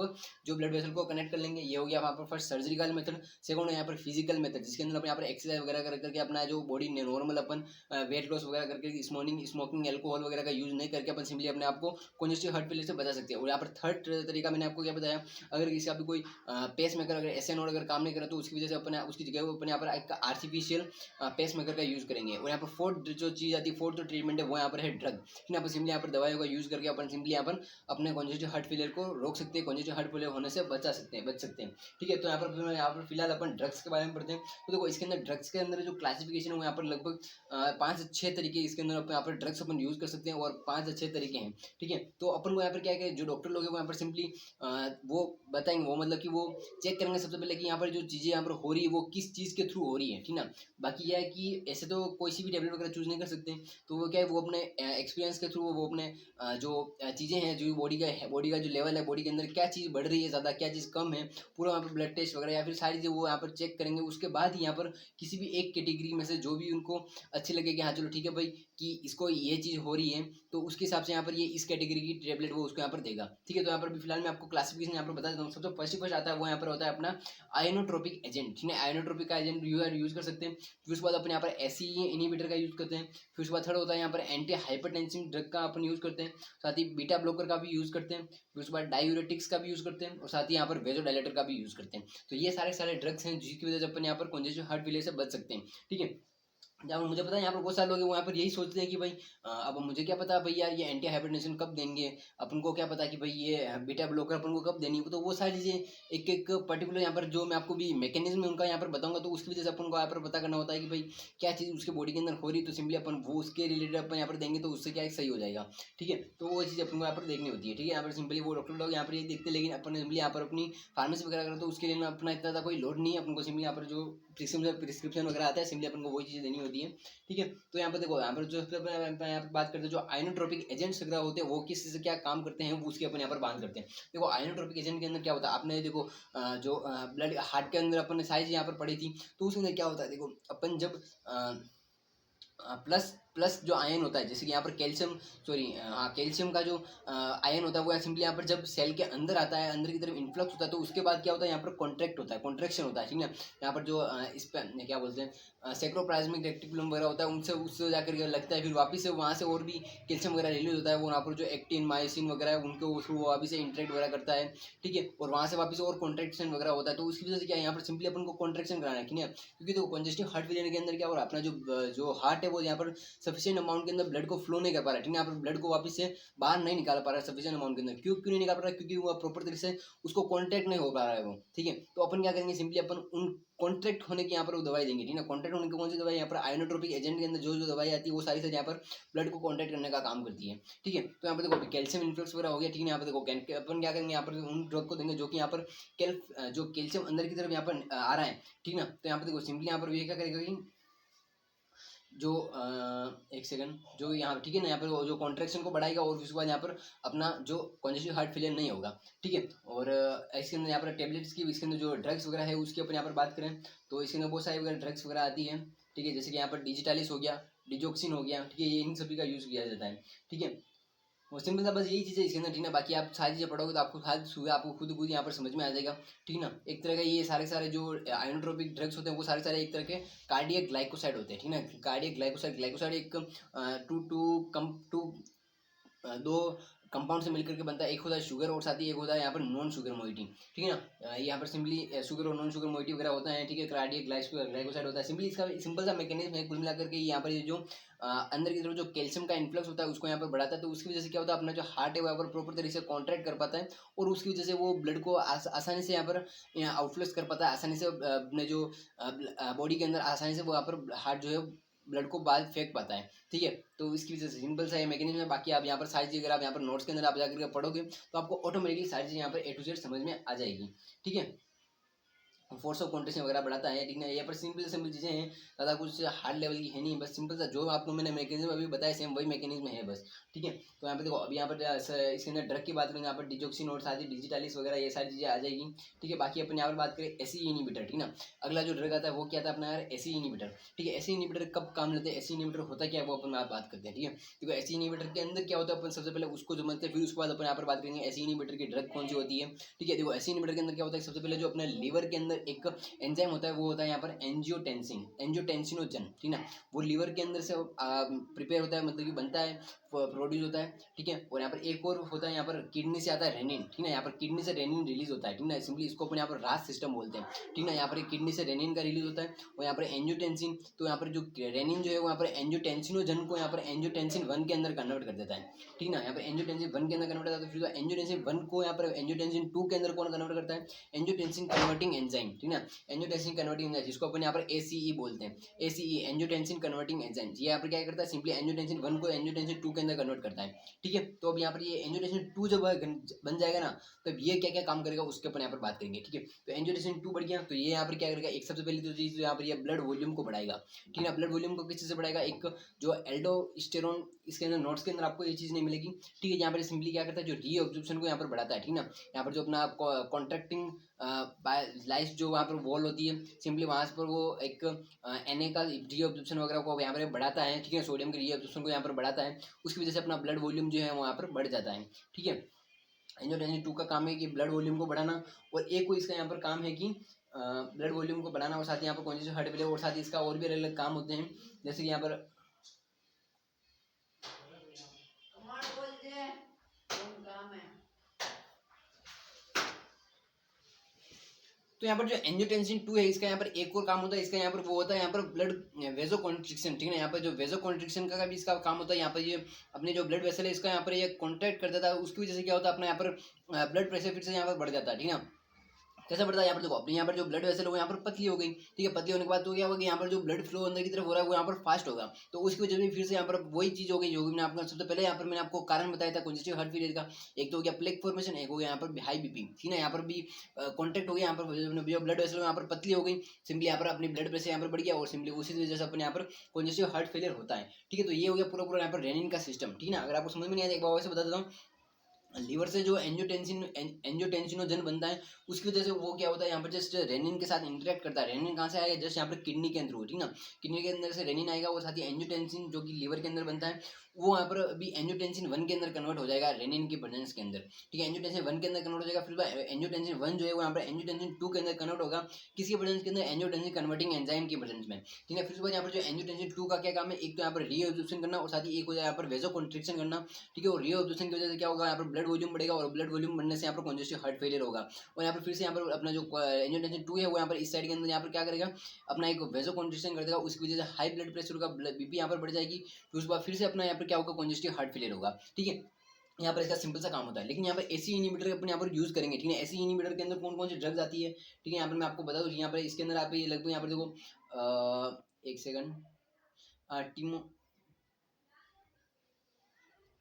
जो ब्लड वेसल को कनेक्ट कर लेंगे, ये हो गया वहाँ पर फर्स्ट सर्जरी का मेथड। सेकंड है यहाँ पर फिजिकल मेथड, जिसके अंदर अपन यहाँ पर एक्सरसाइज वगैरह कर करके अपना जो बॉडी नॉर्मल अपन वेट लॉस वगैरह करके स्मोकिंग एल्कोहल वगैरह का यूज नहीं करके अपन सिंपली अपने आप को कंजेस्टिव हार्ट फेलियर से बचा सकते हैं। और यहाँ पर थर्ड तरीका मैंने आपको क्या बताया, अगर किसी का भी कोई पेस मेकर अगर ऐसे नोड अगर काम नहीं करा तो उसकी वजह से अपने उसकी जगह अपन यहाँ पर एक आर्टिफिशियल पेस मेकर का यूज करेंगे। और यहाँ पर फोर्थ जो चीज़ आती है, फोर्थ जो ट्रीटमेंट है वो यहाँ पर है ड्रग। यहाँ पर सिंपली यहाँ पर दवाइयों का यूज करके अपन सिंपली यहाँ पर अपने कंजेस्टिव हार्ट फेलियर को रोक सकते हैं, कंजेस्टिव हार्ट फेलियर होने से बच सकते हैं। ठीक है, तो यहाँ पर फिलहाल अपन ड्रग्स के बारे में पढ़ते हैं। तो देखो इसके अंदर ड्रग्स के अंदर जो क्लासिफिकेशन है वो यहाँ पर लगभग 5 से 6 तरीके इसके अंदर अपन यहाँ पर ड्रग्स अपन यूज कर सकते हैं और 5 से 6 तरीके हैं। ठीक है, तो अपन को यहाँ पर क्या है, जो डॉक्टर लोग हैं वो यहाँ पर सिंपली वो बताएंगे, वो मतलब कि वो चेक करेंगे सबसे पहले कि यहाँ पर जो चीज़ें यहाँ पर हो रही है वो किस चीज़ के थ्रू हो रही है। ठीक ना, बाकी यह है कि ऐसे तो कोई सी भी टेबलेट वगैरह चूज नहीं कर सकते, तो वो क्या है, वो अपने एक्सपीरियंस के थ्रू वो अपने जो चीज़ें हैं, जो बॉडी का जो लेवल है, बॉडी के अंदर क्या चीज़ बढ़ रही है ज़्यादा, क्या चीज़ कम है, पूरा यहाँ पर ब्लड टेस्ट वगैरह या फिर सारी चीज़ें वो यहाँ पर चेक करेंगे। उसके बाद ही यहाँ पर किसी भी एक कैटेगरी में से जो भी उनको अच्छी लगे कि हाँ चलो ठीक है भाई कि इसको ये चीज़ हो रही है, तो उसके हिसाब से यहाँ पर ये इस कैटेगरी की टेबलेट वो उसको यहाँ पर देगा। ठीक है, तो यहाँ पर फिलहाल मैं आपको क्लासिफिकेशन यहाँ पर बता देता हूँ। सबसे फर्स्ट आता है वो यहाँ पर होता है अपना आयनोट्रोपिक एजेंट। ठीक है, आयनोट्रोपिक का एजेंट यूज कर सकते हैं। फिर उसके बाद अपन यहाँ पर एसी इनिबिटर का यूज करते हैं। फिर उसके बाद थर्ड होता है यहाँ पर एंटी हाइपरटेंसिव ड्रग का अपन यूज करते हैं, साथ ही बीटा ब्लॉकर का भी यूज करते हैं। फिर उसके बाद डायूरेटिक्स का भी यूज करते हैं और साथ ही यहाँ पर वेजोडाइलेटर का भी यूज करते हैं। तो ये सारे ड्रग्स हैं जिसकी वजह से अपन यहाँ पर कंजेस्टिव हार्ट फेलियर से बच सकते हैं। ठीक है, जब मुझे पता है यहाँ पर बहुत सारे लोग हैं वो यहाँ पर यही सोचते हैं कि भाई अब मुझे क्या पता भाई यार ये एंटी हाइपरटेंशन कब देंगे, अपन को क्या पता कि भाई ये बीटा ब्लॉकर अपन को कब देनी है। तो वो सारी चीज़ें एक एक पर्टिकुलर यहाँ पर जो मैं आपको भी मैकेनिज्म उनका यहाँ पर बताऊंगा, तो उसकी वजह से अपन को यहाँ पर पता करना होता है कि भाई क्या चीज़ उसके बॉडी के अंदर हो रही है, तो सिंपली अपन वो उसके रिलेटेड अपन यहाँ पर देंगे तो उससे क्या सही हो जाएगा। ठीक है, तो वो चीज़ अपन को यहाँ पर देखनी होती है। ठीक है, यहाँ पर सिंपली वो डॉक्टर लोग यहाँ पर ये देखते हैं, लेकिन अपन सिंपली यहाँ पर अपनी फार्मेसी वगैरह करते तो उसके लिए अपना इतना कोई लोड नहीं है, अपन को सिंपली यहाँ पर जो प्रिस्क्रिप्शन वगैरह आता है सिंपली अपन को वही चीज़ें देनी होती है। ठीक है, तो यहाँ पर देखो यहाँ पर जो यहाँ पर बात करते हैं जो आयनोट्रोपिक एजेंट्स वगैरह होते हैं वो किस से क्या काम करते हैं वो उसके अपन यहाँ पर बात करते हैं। देखो आयनोट्रोपिक एजेंट के अंदर क्या होता है, आपने देखो जो ब्लड हार्ट के अंदर अपन ने सारी चीज़ यहाँ पर पढ़ी थी, तो उसके अंदर क्या होता है, देखो अपन जब प्लस जो आयन होता है, जैसे कि यहाँ पर कैल्शियम का जो आयन होता है वो सिंपली यहाँ पर जब सेल के अंदर आता है, अंदर की तरफ इन्फ्लक्स होता है, तो उसके बाद क्या होता है यहाँ पर कॉन्ट्रैक्शन होता है। ठीक है, यहाँ पर जो इस पर क्या बोलते हैं सेक्रोप्लाज्मिक रेटिकुलम वगैरह होता है, उससे जाकर के लगता है, फिर वापस से वहाँ से और भी कैल्शियम वगैरह रिलीज होता है, वो यहाँ पर जो एक्टिन मायोसिन वगैरह है उनको थ्रू वापस से इंटरेक्ट वगैरह करता है। ठीक है, और वहाँ से वापस और कॉन्ट्रैक्शन वगैरह होता है, तो उसकी वजह से क्या है यहाँ पर सिंपली अपन को कॉन्ट्रैक्शन कराना है। ठीक है, क्योंकि तो कंजेस्टिव हार्ट फेलियर के अंदर क्या हो रहा है, अपना जो हार्ट है वो यहाँ पर सफिशिएंट अमाउंट के अंदर ब्लड को फ्लो नहीं कर पा रहा है। ठीक है, यहाँ पर ब्लड को वापस से बाहर नहीं निकाल पा रहा है सफिशिएंट अमाउंट के अंदर। क्यों नहीं निकाल पा रहा है, क्योंकि वो प्रॉपर तरीके से उसको कॉन्ट्रैक्ट नहीं हो पा रहा है वो। ठीक है, तो अपन क्या करेंगे, सिंपली अपन उन कॉन्ट्रैक्ट होने की यहाँ पर वो दवाई देंगे। ठीक है, कॉन्ट्रैक्ट होने की कौन सी दवाई, यहाँ पर आयनोट्रोपिक एजेंट के अंदर जो दवाई आती है वो सारी यहाँ पर ब्लड को कॉन्ट्रैक्ट करने का काम करती है। ठीक है, तो यहाँ पर देखो कैल्शियम इन्फ्लक्स वगैरह हो गया। ठीक है, यहाँ पर देखो अपन क्या करेंगे, यहाँ पर उन ड्रग को देंगे जो कि यहाँ पर जो कैल्शियम अंदर की तरफ यहाँ पर आ रहा है। ठीक है ना, तो यहाँ पर देखो सिंपली यहाँ पर ये क्या करेगा कि जो एक सेकंड जो यहाँ ठीक है ना, यहाँ पर जो कॉन्ट्रैक्शन को बढ़ाएगा और उसके बाद यहाँ पर अपना जो कंजेस्टिव हार्ट फेलियर नहीं होगा। ठीक है, और इसके अंदर यहाँ पर टेबलेट्स की, इसके अंदर जो ड्रग्स वगैरह है उसकी अपन यहाँ पर बात करें तो इसके अंदर बहुत सारी वगैरह ड्रग्स वगैरह आती है। ठीक है, जैसे कि यहाँ पर डिजिटालिस हो गया, डिजोक्सिन हो गया। ठीक है, ये इन सभी का यूज़ किया जाता है। ठीक है, और सिंपल सा बस यही चीज़ है इसके अंदर। ठीक है, बाकी आप सारी चीज़ें पढ़ोगे तो आपको खुद यहाँ पर समझ में आ जाएगा। ठीक है ना, एक तरह का ये सारे जो आयनोट्रोपिक ड्रग्स होते हैं वो सारे एक तरह के कार्डियक ग्लाइकोसाइड होते हैं। ठीक है ना, कार्डियक ग्लाइकोसाइड एक दो कंपाउंड से मिलकर के बनता है। एक होता है शुगर और साथ ही एक होता है यहाँ पर नॉन शुगर मोइटी। ठीक है ना, यहाँ पर सिंपली शुगर और नॉन शुगर मोइटी वगैरह होता है। ठीक है, कार्डियक ग्लाइकोसाइड होता है। सिंपली इसका सिंपल सा मैकेनिज्म है, कुल मिलाकर के यहाँ पर ये जो अंदर की तरफ जो कैल्शियम का इन्फ्लक्स होता है उसको यहाँ पर बढ़ाता है, तो उसकी वजह से क्या होता है अपना जो हार्ट है वहाँ पर प्रॉपर तरीके से कॉन्ट्रैक्ट कर पाता है और उसकी वजह से वो ब्लड को आसानी से यहाँ पर आउटफ्लक्स कर पाता है, आसानी से अपने जो बॉडी के अंदर आसानी से वो यहाँ पर हार्ट जो है ब्लड को बाहर फेंक पाता है। ठीक है, तो इसकी वजह से सिंपल सा ये मैकेनिज्म है। बाकी आप यहाँ पर सारी चीज़ अगर आप यहाँ पर नोट्स के अंदर आप जाकर के पढ़ोगे तो आपको ऑटोमेटिकली सारी चीज़ यहाँ पर A to Z समझ में आ जाएगी। ठीक है, फोर्स ऑफ कॉन्ट्रेक्शन वगैरह बढ़ाता है। ठीक है, यहाँ पर सिंपल चीज़ें हैं, ज़्यादा कुछ हार्ड लेवल की है नहीं, बस सिंपल सा जो आपको मैंने मैकेनिज्म अभी बताया सेम वही मैकेनिज्म है बस। ठीक है, तो यहाँ पे देखो अभी यहाँ पर इसके अंदर ड्रग की बात करेंगे, यहाँ पर डिजोक्सिन और साथ ही डिजिटालिस वगैरह ये सारी चीज़ें आ जाएगी। ठीक है, बाकी अपन यहाँ पर बात करें एसी इनिबिटर। ठीक है ना, अगला जो ड्रग आता है वो क्या आता है अपना यार एसी इनिबिटर। ठीक है, एसी इनिबिटर कब काम लेते हैं, एसी इनिबिटर होता क्या है वो अपन बात करते हैं। ठीक है, देखो एसी इनिबिटर के अंदर क्या होता है अपन सबसे पहले उसको समझते हैं, फिर उसके बाद अपन यहाँ पर बात करेंगे एसी इनिबिटर की ड्रग कौन सी होती है। ठीक है, देखो एसी इनिबिटर के अंदर क्या होता है सबसे पहले जो अपने लीवर के अंदर अंदर एक एंजाइम होता है, वो होता है यहाँ पर एंजियोटेंसिनोजन, ठीक ना। वो लीवर के अंदर से प्रिपेयर होता है, मतलब कि बनता है, प्रोड्यूस होता है, ठीक है। और यहाँ पर एक और होता है, यहाँ पर किडनी से आता है रेनिन, ठीक ना। यहाँ पर किडनी से रेनिन रिलीज होता है, ठीक ना। सिंपली इसको अपन यहाँ पर रास सिस्टम बोलते हैं, ठीक ना। यहाँ पर किडनी से रेनिन का रिलीज होता है और यहाँ पर एंजियोटेंसिन, तो यहाँ पर जो रेनिन जो है वो यहाँ पर एंजियोटेंसिनोजन को यहाँ पर एंजियोटेंसिन 1 के अंदर कन्वर्ट कर देता है, ठीक ना। यहाँ पर एंजियोटेंसिन 1 के अंदर कन्वर्ट करता है, फिर एंजियोटेंसिन 1 को यहाँ पर एंजियोटेंसिन 2 के अंदर कौन कन्वर्ट करता है, एंजियोटेंसिन कन्वर्टिंग एंजाइम, ठीक ना। एंजियोटेंसिन कन्वर्टिंग एंजाइम, जिसको अपन यहाँ पर ACE बोलते हैं, ACE एंजियोटेंसिन कन्वर्टिंग एंजाइम, ये यहाँ पर क्या करता है, सिंपली एंजियोटेंसिन 1 को एंजियोटेंसिन 2 के अंदर कन्वर्ट करता है, ठीक है। तो अब यहाँ पर ये एंजियोटेंसिन 2 जब बन जाएगा ना, तो ये क्या क्या काम करेगा उसके अपन यहाँ पर बात करेंगे, ठीक है। तो एंजियोटेंसिन 2 बढ़ गया, तो ये यहाँ पर क्या करेगा, एक सबसे पहली तो चीज यहाँ पर ये ब्लड वॉल्यूम को बढ़ाएगा, ठीक है। ब्लड वॉल्यूम को किस चीज से बढ़ाएगा, एक जो एल्डोस्टेरोन, इसके अंदर नोट्स के अंदर आपको ये चीज नहीं मिलेगी, ठीक है। यहाँ पर सिंपली क्या करता है, जो रीअब्जॉर्प्शन को यहाँ पर बढ़ाता है, ठीक ना। यहाँ पर जो अपना कॉन्ट्रैक्टिंग लाइस जो वहाँ पर वॉल होती है, सिंपली वहाँ पर वो एक Na का रीअब्जॉर्प्शन वगैरह को यहाँ पर बढ़ाता है, ठीक है। सोडियम के रीअब्जॉर्प्शन को यहाँ पर बढ़ाता है, उसकी वजह से अपना ब्लड वॉल्यूम जो है वो यहाँ पर बढ़ जाता है, ठीक है। एंजियोटेंसिन 2 का काम है कि ब्लड वॉल्यूम को बढ़ाना, और एक को इसका यहाँ पर काम है कि ब्लड वॉल्यूम को बढ़ाना, और साथ ही यहाँ पर कौन से हार्ट फेलियर, और साथ ही इसका और भी अलग अलग काम होते हैं, जैसे कि यहाँ पर तो यहाँ पर जो एंजियोटेंसिन 2 है, इसका यहाँ पर एक और काम होता है, इसका यहाँ पर वो होता है यहाँ पर ब्लड वेजोकॉन्स्ट्रिक्शन, ठीक है। यहाँ पर जो वेजोकॉन्स्ट्रिक्शन का भी इसका काम होता है, यहाँ पर ये अपने जो ब्लड वेसल है इसका यहाँ पर ये कॉन्ट्रैक्ट कर देता है, उसकी वजह से क्या होता है, अपना यहाँ पर ब्लड प्रेशर फिर से यहाँ पर बढ़ जाता है, ठीक है। कैसे बढ़ता है, यहाँ पर देखो, अपने यहाँ पर जो ब्लड वेसल हो यहाँ पर पतली हो गई, ठीक है। पतली होने के बाद तो क्या होगा, यहाँ पर जो ब्लड फ्लो अंदर की तरफ हो रहा है वो यहाँ पर फास्ट होगा, तो उसकी वजह से फिर से यहाँ पर वही चीज हो गई जो मैंने आपको सबसे पहले यहाँ पर मैंने आपको कारण बताया था कंजेस्टिव हार्ट फेलियर का। एक तो हो गया प्लेक फॉर्मेशन, एक हो गया यहाँ पर हाई बीपी, ठीक है। यहाँ पर भी कॉन्टेक्ट हो गया, यहाँ पर जो ब्लड वेसल यहाँ पर पतली हो गई, सिंपली यहाँ पर अपनी ब्लड प्रेशर यहाँ पर बढ़ गया, और सिंपली उसी वजह से अपने यहाँ पर कंजेस्टिव हार्ट फेलियर होता है, ठीक है। तो ये हो गया पूरा पूरा यहाँ पर रेनिन का सिस्टम, ठीक है ना। अगर आपको समझ में नहीं आया एक बार वैसे बता देता हूँ, लीवर से जो एंजियोटेंसिनोजन बनता है, उसकी वजह से वो क्या होता है, यहाँ पर जस्ट रेनिन के साथ इंटरेक्ट करता है। रेनिन कहाँ से आएगा, जस्ट यहाँ पर किडनी के अंदर हो, ठीक ना। किडनी के अंदर से रेनिन आएगा, और साथ ही एंजियोटेंसिन जो कि लीवर के अंदर बनता है, वो यहाँ पर अभी एंजियोटेंसिन 1 के अंदर कन्वर्ट हो जाएगा रेनिन की प्रेजेंस के अंदर, ठीक है। एंजियोटेंसिन 1 के अंदर कन्वर्ट हो जाएगा, फिर एंजियोटेंसिन 1 जो है वो यहाँ पर एंजियोटेंसिन 2 के अंदर कन्वर्ट होगा, किसकी प्रेजेंस के अंदर, एंजियोटेंसिन कन्वर्टिंग एंजाइम की प्रेजेंस में, ठीक है। फिर उसके बाद यहाँ पर जो एंजियोटेंसिन 2 का क्या काम है, एक तो यहाँ पर रीअब्जॉर्प्शन करना, और साथ ही एक हो जाए यहाँ पर वेजोकॉन्स्ट्रिक्शन करना, ठीक है। और रीअब्जॉर्प्शन की वजह से क्या होगा, यहाँ पर ब्लड वॉल्यूम बढ़ेगा, और ब्लड वॉल्यूम बढ़ने से यहाँ पर कंजेस्टिव हार्ट फेलियर होगा। और यहाँ पर फिर से यहाँ पर अपना जो एंजियोटेंसिन 2 है वो यहाँ पर इस साइड के अंदर यहाँ पर क्या करेगा, अपना एक वेजोकॉन्स्ट्रिक्शन कर देगा, उसकी वजह से हाई ब्लड प्रेशर का, बीपी यहाँ पर बढ़ जाएगी, फिर उसके बाद फिर से अपना यहाँ पर क्या होगा, कंजेस्टिव हार्ट फेलियर होगा, ठीक है। यहाँ पर इसका सिंपल सा काम होता है। लेकिन यहाँ पर एसी इनिबिटर अपन यहाँ पर यूज करेंगे, ठीक है। एसी इनिबिटर के अंदर कौन कौन सी ड्रग्स आती है, ठीक है। यहाँ पर मैं आपको बता दूँ, यहाँ पर इसके अंदर आप ये लगभग यहाँ पर देखो, एक सेकंड, टीमो,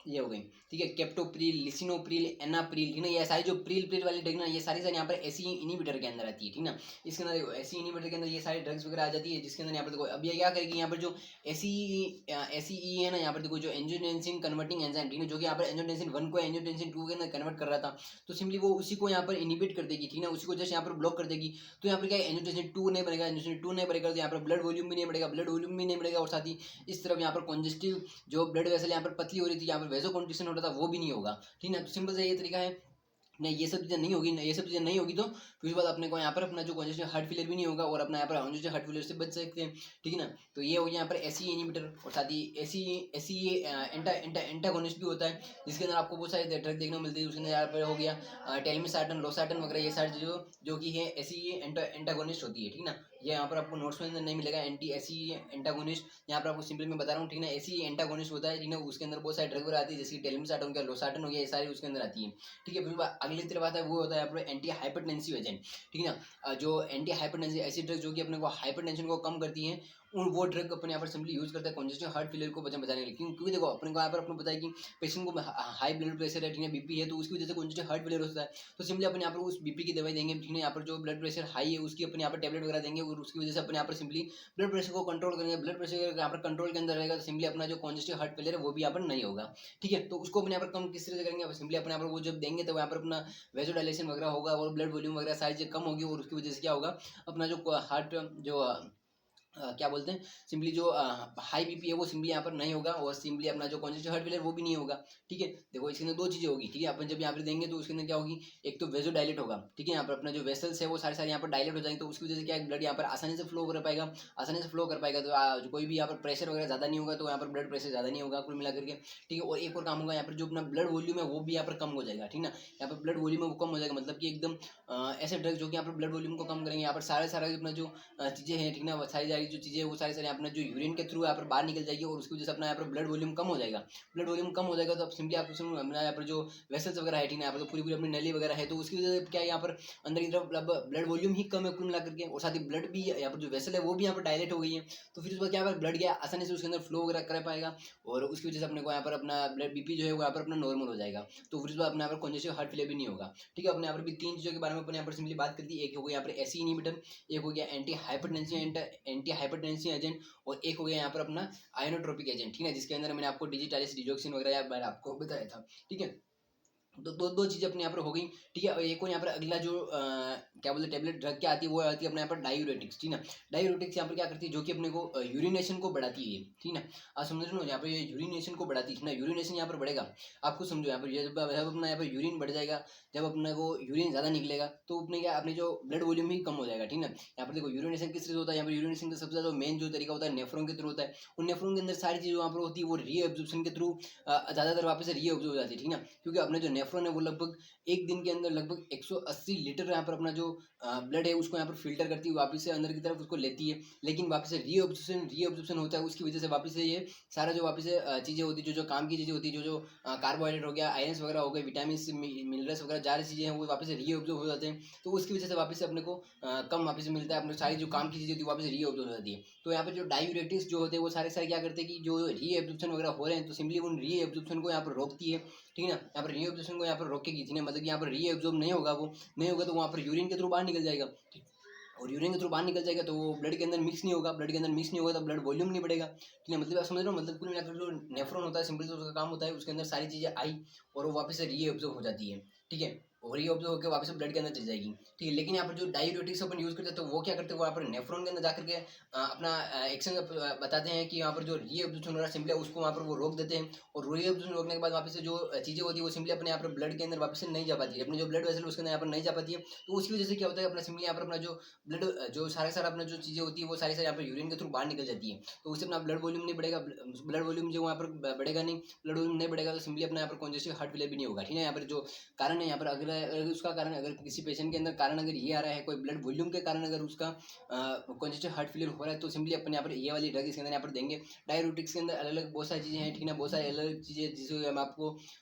ये हो गई, ठीक है। केप्टोप्रिल, लिसिनोप्रिल, एनाप्रिल, ठीक है। ये सारी जो प्रिल वाली ड्रग ना, ये सारी यहाँ पर एसी इनिबिटर के अंदर आती है, ठीक ना। इसके अंदर देखो एसी इनिबिटर के अंदर ये सारी ड्रग्स वगैरह आ जाती है, जिसके अंदर यहाँ पर देखो अब ये क्या करेगी, यहाँ पर जो एसी है ना, यहाँ पर देखो जो एंजियोटेंसिन कन्वर्टिंग एंजाइम, ठीक है, जो कि यहाँ पर एंजियोटेंसिन 1 को एंजियोटेंसिन 2 के अंदर कन्वर्ट कर रहा था, तो सिंपली वो उसी को यहाँ पर इनिबिट कर देगी, ठीक है, उसी को जस्ट यहाँ पर ब्लॉक कर देगी। तो यहाँ पर क्या एंजियोटेंसिन 2 नहीं बनेगा, एंजियोटेंसिन 2 नहीं बनेगा, तो यहाँ पर ब्लड वॉल्यूम भी नहीं बढ़ेगा, ब्लड वॉल्यूम भी नहीं बढ़ेगा, और साथ ही इस तरफ यहाँ पर कॉन्जेस्टिव जो ब्लड वेसल यहाँ पर पतली हो रही थी, यहाँ पर वेजोकॉन्स्ट्रिक्शन हो रहा था, वो भी नहीं होगा, ठीक है ना। तो सिंपल सा ये तरीका है नहीं, ये सब चीज़ें नहीं होगी, ये सब चीज़ें नहीं होगी, तो फिर उसके बाद अपने को यहाँ पर अपना जो कंजेस्टिव हार्ट फेलियर भी नहीं होगा, और अपना यहाँ पर कंजेस्टिव हार्ट फेलियर से बच सकते हैं, ठीक है ना। तो ये हो गया यहाँ पर एसी इनिबिटर, और साथ ही एसी एंटागोनिस्ट भी होता है, जिसके अंदर आपको बहुत सारे ड्रग देखने को मिलती है। उसके अंदर यहाँ पर हो गया टेलमिसार्टन, लोसार्टन वगैरह, ये सारी जो कि है एसी एंटागोनिस्ट होती है, ठीक ना। ये यहाँ पर आपको नोट्स में नहीं मिलेगा, एसी एंटागोनिस्ट, यहाँ पर आपको सिंपली मैं बता रहा हूँ, ठीक है ना। एसी एंटागोनिस्ट होता है, ठीक है, उसके अंदर बहुत सारे ड्रग आती है, जैसे टेलमिसार्टन हो गया, लोसार्टन हो गया, ये सारी उसके अंदर आती है, ठीक है। फिर अगली तरफ आता है वो होता है अपने एंटी हाइपरटेंसिव एजेंट, ठीक है ना। जो एंटी हाइपरटेंसिव ऐसी ड्रग जो कि अपने को हाइपरटेंशन को कम करती है, वो ड्रग अपन यहाँ पर सिंपली यूज करते हैं कंजेस्टिव हार्ट फेलियर को बचाने के लिए। क्योंकि देखो अपन को यहाँ पर आपको पता है कि पेशेंट को हाई ब्लड प्रेशर है, ठीक है, बीपी है, तो उसकी वजह से कंजेस्टिव हार्ट फेलियर होता है। तो सिंपली अपन यहाँ पर उस बीपी की दवाई देंगे, ठीक है। यहाँ पर जो ब्लड प्रेशर हाई है उसकी अपन यहाँ पर टेबलेट वगैरह देंगे, और उसकी वजह से अपन यहाँ पर सिंपली ब्लड प्रेशर को कंट्रोल करेंगे। ब्लड प्रेशर यहाँ पर कंट्रोल के अंदर रहेगा, तो सिंपली अपना जो कंजेस्टिव हार्ट फेलियर है वो भी यहाँ पर नहीं होगा, ठीक है। तो उसको अपन यहाँ पर कम किस तरह से करेंगे, सिंपली अपन यहाँ पर वो जब देंगे तो यहाँ पर अपना वेजोडाइलेशन वगैरह होगा, और ब्लड वॉल्यूम वगैरह सारी चीज़ कम होगी, और उसकी वजह से क्या होगा, अपना जो हार्ट जो क्या बोलते हैं, सिंपली जो हाई बीपी है वो सिंपली यहाँ पर नहीं होगा, और सिंपली अपना जो कॉन्जेस्टिव हार्ट फेलियर वो भी नहीं होगा। ठीक है, देखो इसके अंदर दो चीज़ें होगी। ठीक है, अपन जब यहाँ पर देंगे तो उसके अंदर क्या होगी, एक तो वेजो डायलेट होगा। ठीक है, यहाँ पर अपना जो वेसल्स है वो सारे सारे यहाँ पर डायलेट हो जाएंगे, तो उसकी वजह से क्या है, ब्लड यहाँ पर आसानी से फ्लो कर पाएगा, आसानी से फ्लो कर पाएगा। तो जो कोई भी यहाँ पर प्रेशर वगैरह ज़्यादा नहीं होगा, तो यहाँ पर ब्लड प्रेशर ज़्यादा नहीं होगा कुल मिला करके। ठीक है, और एक और काम होगा, यहाँ पर जो अपना ब्लड वॉल्यूम है वो भी यहाँ पर कम हो जाएगा। ठीक ना, यहाँ पर ब्लड वॉल्यूम है वो कम हो जाएगा, मतलब कि एकदम ऐसे ड्रग जो कि यहाँ पर ब्लड वॉल्यूम को कम करेंगे। यहाँ पर सारे सारे अपना जो चीज़ें हैं, ठीक ना, वो सारी सारी जो चीज़ें हैं वो सारी सारी अपना जो यूरिन के थ्रू यहाँ पर बाहर निकल जाएगी, और उसकी वजह से अपना यहाँ पर ब्लड वॉल्यूम कम हो जाएगा। ब्लड वॉल्यूम कम हो जाएगा तो अब सिंपली आप अपना यहाँ पर जो वेसल्स वगैरह है, ठीक ना, यहाँ पर तो पूरी पूरी अपनी नली वगैरह है, तो उसकी वजह से क्या है, यहाँ पर अंदर की तरफ ब्लड वॉल्यूम ही कम है कुल मिला करके, और साथ ही ब्लड भी यहाँ पर जो वेसल है वो भी यहाँ पर डायलेट हो गई है। तो फिर उसके बाद क्या ब्लड गया आसानी से उसके अंदर फ्लो वगैरह कर पाएगा, और उसकी वजह से अपने को यहाँ पर अपना ब्लड बीपी जो है वो यहाँ पर अपना नॉर्मल हो जाएगा। तो फिर उसके बाद अपने यहाँ पर कॉन्जेस्टिव हार्ट फेलियर भी नहीं होगा। ठीक है, अपने यहाँ पर भी तीन चीज़ों के बारे में अपने यहाँ पर सिंपली बात कर दी। एक हो गया यहाँ पर एसी इनहिबिटर, एक हो गया एंटी हाइपरटेंसिव एजेंट, और एक हो गया यहाँ पर अपना आयोनोट्रोपिक एजेंट। ठीक है, जिसके अंदर मैंने आपको डिजिटालिस डिजोक्सिन वगैरह मैंने आपको बताया था। ठीक है, तो दो दो चीज़ें अपने यहाँ पर हो गई। ठीक है, और एक और यहाँ पर अगला जो क्या बोलते हैं टेबलेट ड्रग क्या आती है, वो आती है अपने यहाँ पर डायूरेटिक्स। ठीक ना, डायूरेटिक्स यहाँ पर क्या करती है, जो कि अपने को यूरिनेशन को बढ़ाती है। ठीक ना, आप समझ रहे हो, यहाँ पर ये यूरिनेशन को बढ़ाती है ना, यूरिनेशन यहाँ पर बढ़ेगा। आप खुद समझो, यहाँ पर जब अपना यहाँ पर यूरिन बढ़ जाएगा, जब अपने को यूरिन ज़्यादा निकलेगा तो अपने क्या अपने जो ब्लड वॉल्यूम भी कम हो जाएगा। ठीक ना, यहाँ पर देखो यूरिनेशन किस तरह से होता है, यहाँ पर यूरिनेशन का सबसे ज़्यादा मेन जो तरीका होता है नेफ्रॉन के थ्रू होता है। उन नेफ्रॉन के अंदर सारी चीज़ें वहाँ पर होती है वो रीअब्जॉर्प्शन के थ्रू ज़्यादातर वापस से रीअब्जॉर्ब हो जाती है। ठीक ना, क्योंकि अपने जो नेफ्रॉन है वो लगभग एक दिन के अंदर लगभग 180 लीटर यहाँ पर अपना जो ब्लड है उसको यहाँ पर फिल्टर करती है, वापस से अंदर की तरफ उसको लेती है, लेकिन वापस से रीअब्जॉर्प्शन होता है, उसकी वजह से वापस से ये सारा जो वापस से चीज़ें होती है, जो काम की चीज़ें होती है, जो कार्बोहाइड्रेट हो गया, आयन्स वगैरह हो गए, विटामिन मिनरल्स वगैरह सारी चीज़ें हैं वो वापस से रीअब्जॉर्ब हो जाते हैं। तो उसकी वजह से वापस से अपने को कम वापस से मिलता है, अपने सारी जो काम की चीज़ें होती है वापस रीअब्जॉर्ब हो जाती है। तो यहाँ पर जो डायूरेटिक्स जो होते हैं वो सारे सारे क्या करते हैं कि जो रीअब्जॉर्प्शन वगैरह हो रहे हैं, तो सिंपली उन रीअब्जॉर्प्शन को यहाँ पर रोकती है। ठीक है ना, यहाँ पर रीअब्जॉर्प्शन को यहाँ पर रोकेगी। ठीक है, मतलब यहाँ पर रीअब्जॉर्ब नहीं होगा, वो नहीं होगा तो वहाँ पर यूरिन के थ्रू बाहर निकल जाएगा, और यूरिन के थ्रू बाहर निकल जाएगा तो वो ब्लड के अंदर मिक्स नहीं होगा, ब्लड के अंदर मिक्स नहीं होगा तो ब्लड वॉल्यूम नहीं बढ़ेगा। ठीक है, मतलब आप समझ रहे हो, मतलब कुल मिलाकर जो नेफ्रॉन होता है सिंपली तो उसका काम होता है उसके अंदर सारी चीज़ें आई और वो वापस से रीअब्जॉर्ब हो जाती है। ठीक है, और रीअब्जॉर्ब होकर वापस ब्लड के अंदर चली जाएगी। ठीक है, लेकिन यहाँ पर जो डायूरेटिक्स अपन यूज़ करते हैं तो वो क्या करते हैं, वो यहाँ पर नेफ्रॉन के अंदर जाकर के अपना एक्शन बताते हैं कि यहाँ पर जो रीअब्जॉर्प्शन हो रहा है सिंपली उसको वहाँ पर वो रोक देते हैं, और रीअब्जॉर्प्शन रोकने के बाद वापस से जो चीज़ें होती है वो सिंपली अपने यहाँ पर ब्लड के अंदर वापस से नहीं जा पाती है, अपने जो ब्लड वेसल उसके अंदर यहाँ पर नहीं जा पाती है। तो उसकी वजह से क्या होता है, अपना सिंपली यहाँ पर अपना जो ब्लड जो सारा अपना जो चीज़ें होती है वो सारी यहाँ पर यूरिन के थ्रू बाहर निकल जाती है, तो उससे अपना ब्लड वॉल्यूम नहीं बढ़ेगा, ब्लड वॉल्यूम जो वहाँ पर बढ़ेगा नहीं, ब्लड वॉल्यूम नहीं बढ़ेगा तो सिंपली अपना यहाँ पर कॉन्जेस्टिव हार्ट फेलियर भी नहीं होगा। ठीक है, यहाँ पर जो कारण है यहाँ पर अगर उसका कारण अगर किसी पेशेंट के अंदर कारण अगर ये आ रहा है, कोई ब्लड वॉल्यूम के कारण अगर उसका कॉन्जेस्टिव हार्ट फेलियर हो रहा है, तो सिंपली अपन यहाँ पर ये वाली ड्रग इसके अंदर यहाँ पर देंगे। डायबिटिक्स के अंदर अलग अलग बहुत सारी चीज़ें हैं। ठीक है, बहुत सारी अलग अलग चीज़ें जिसे हम आपको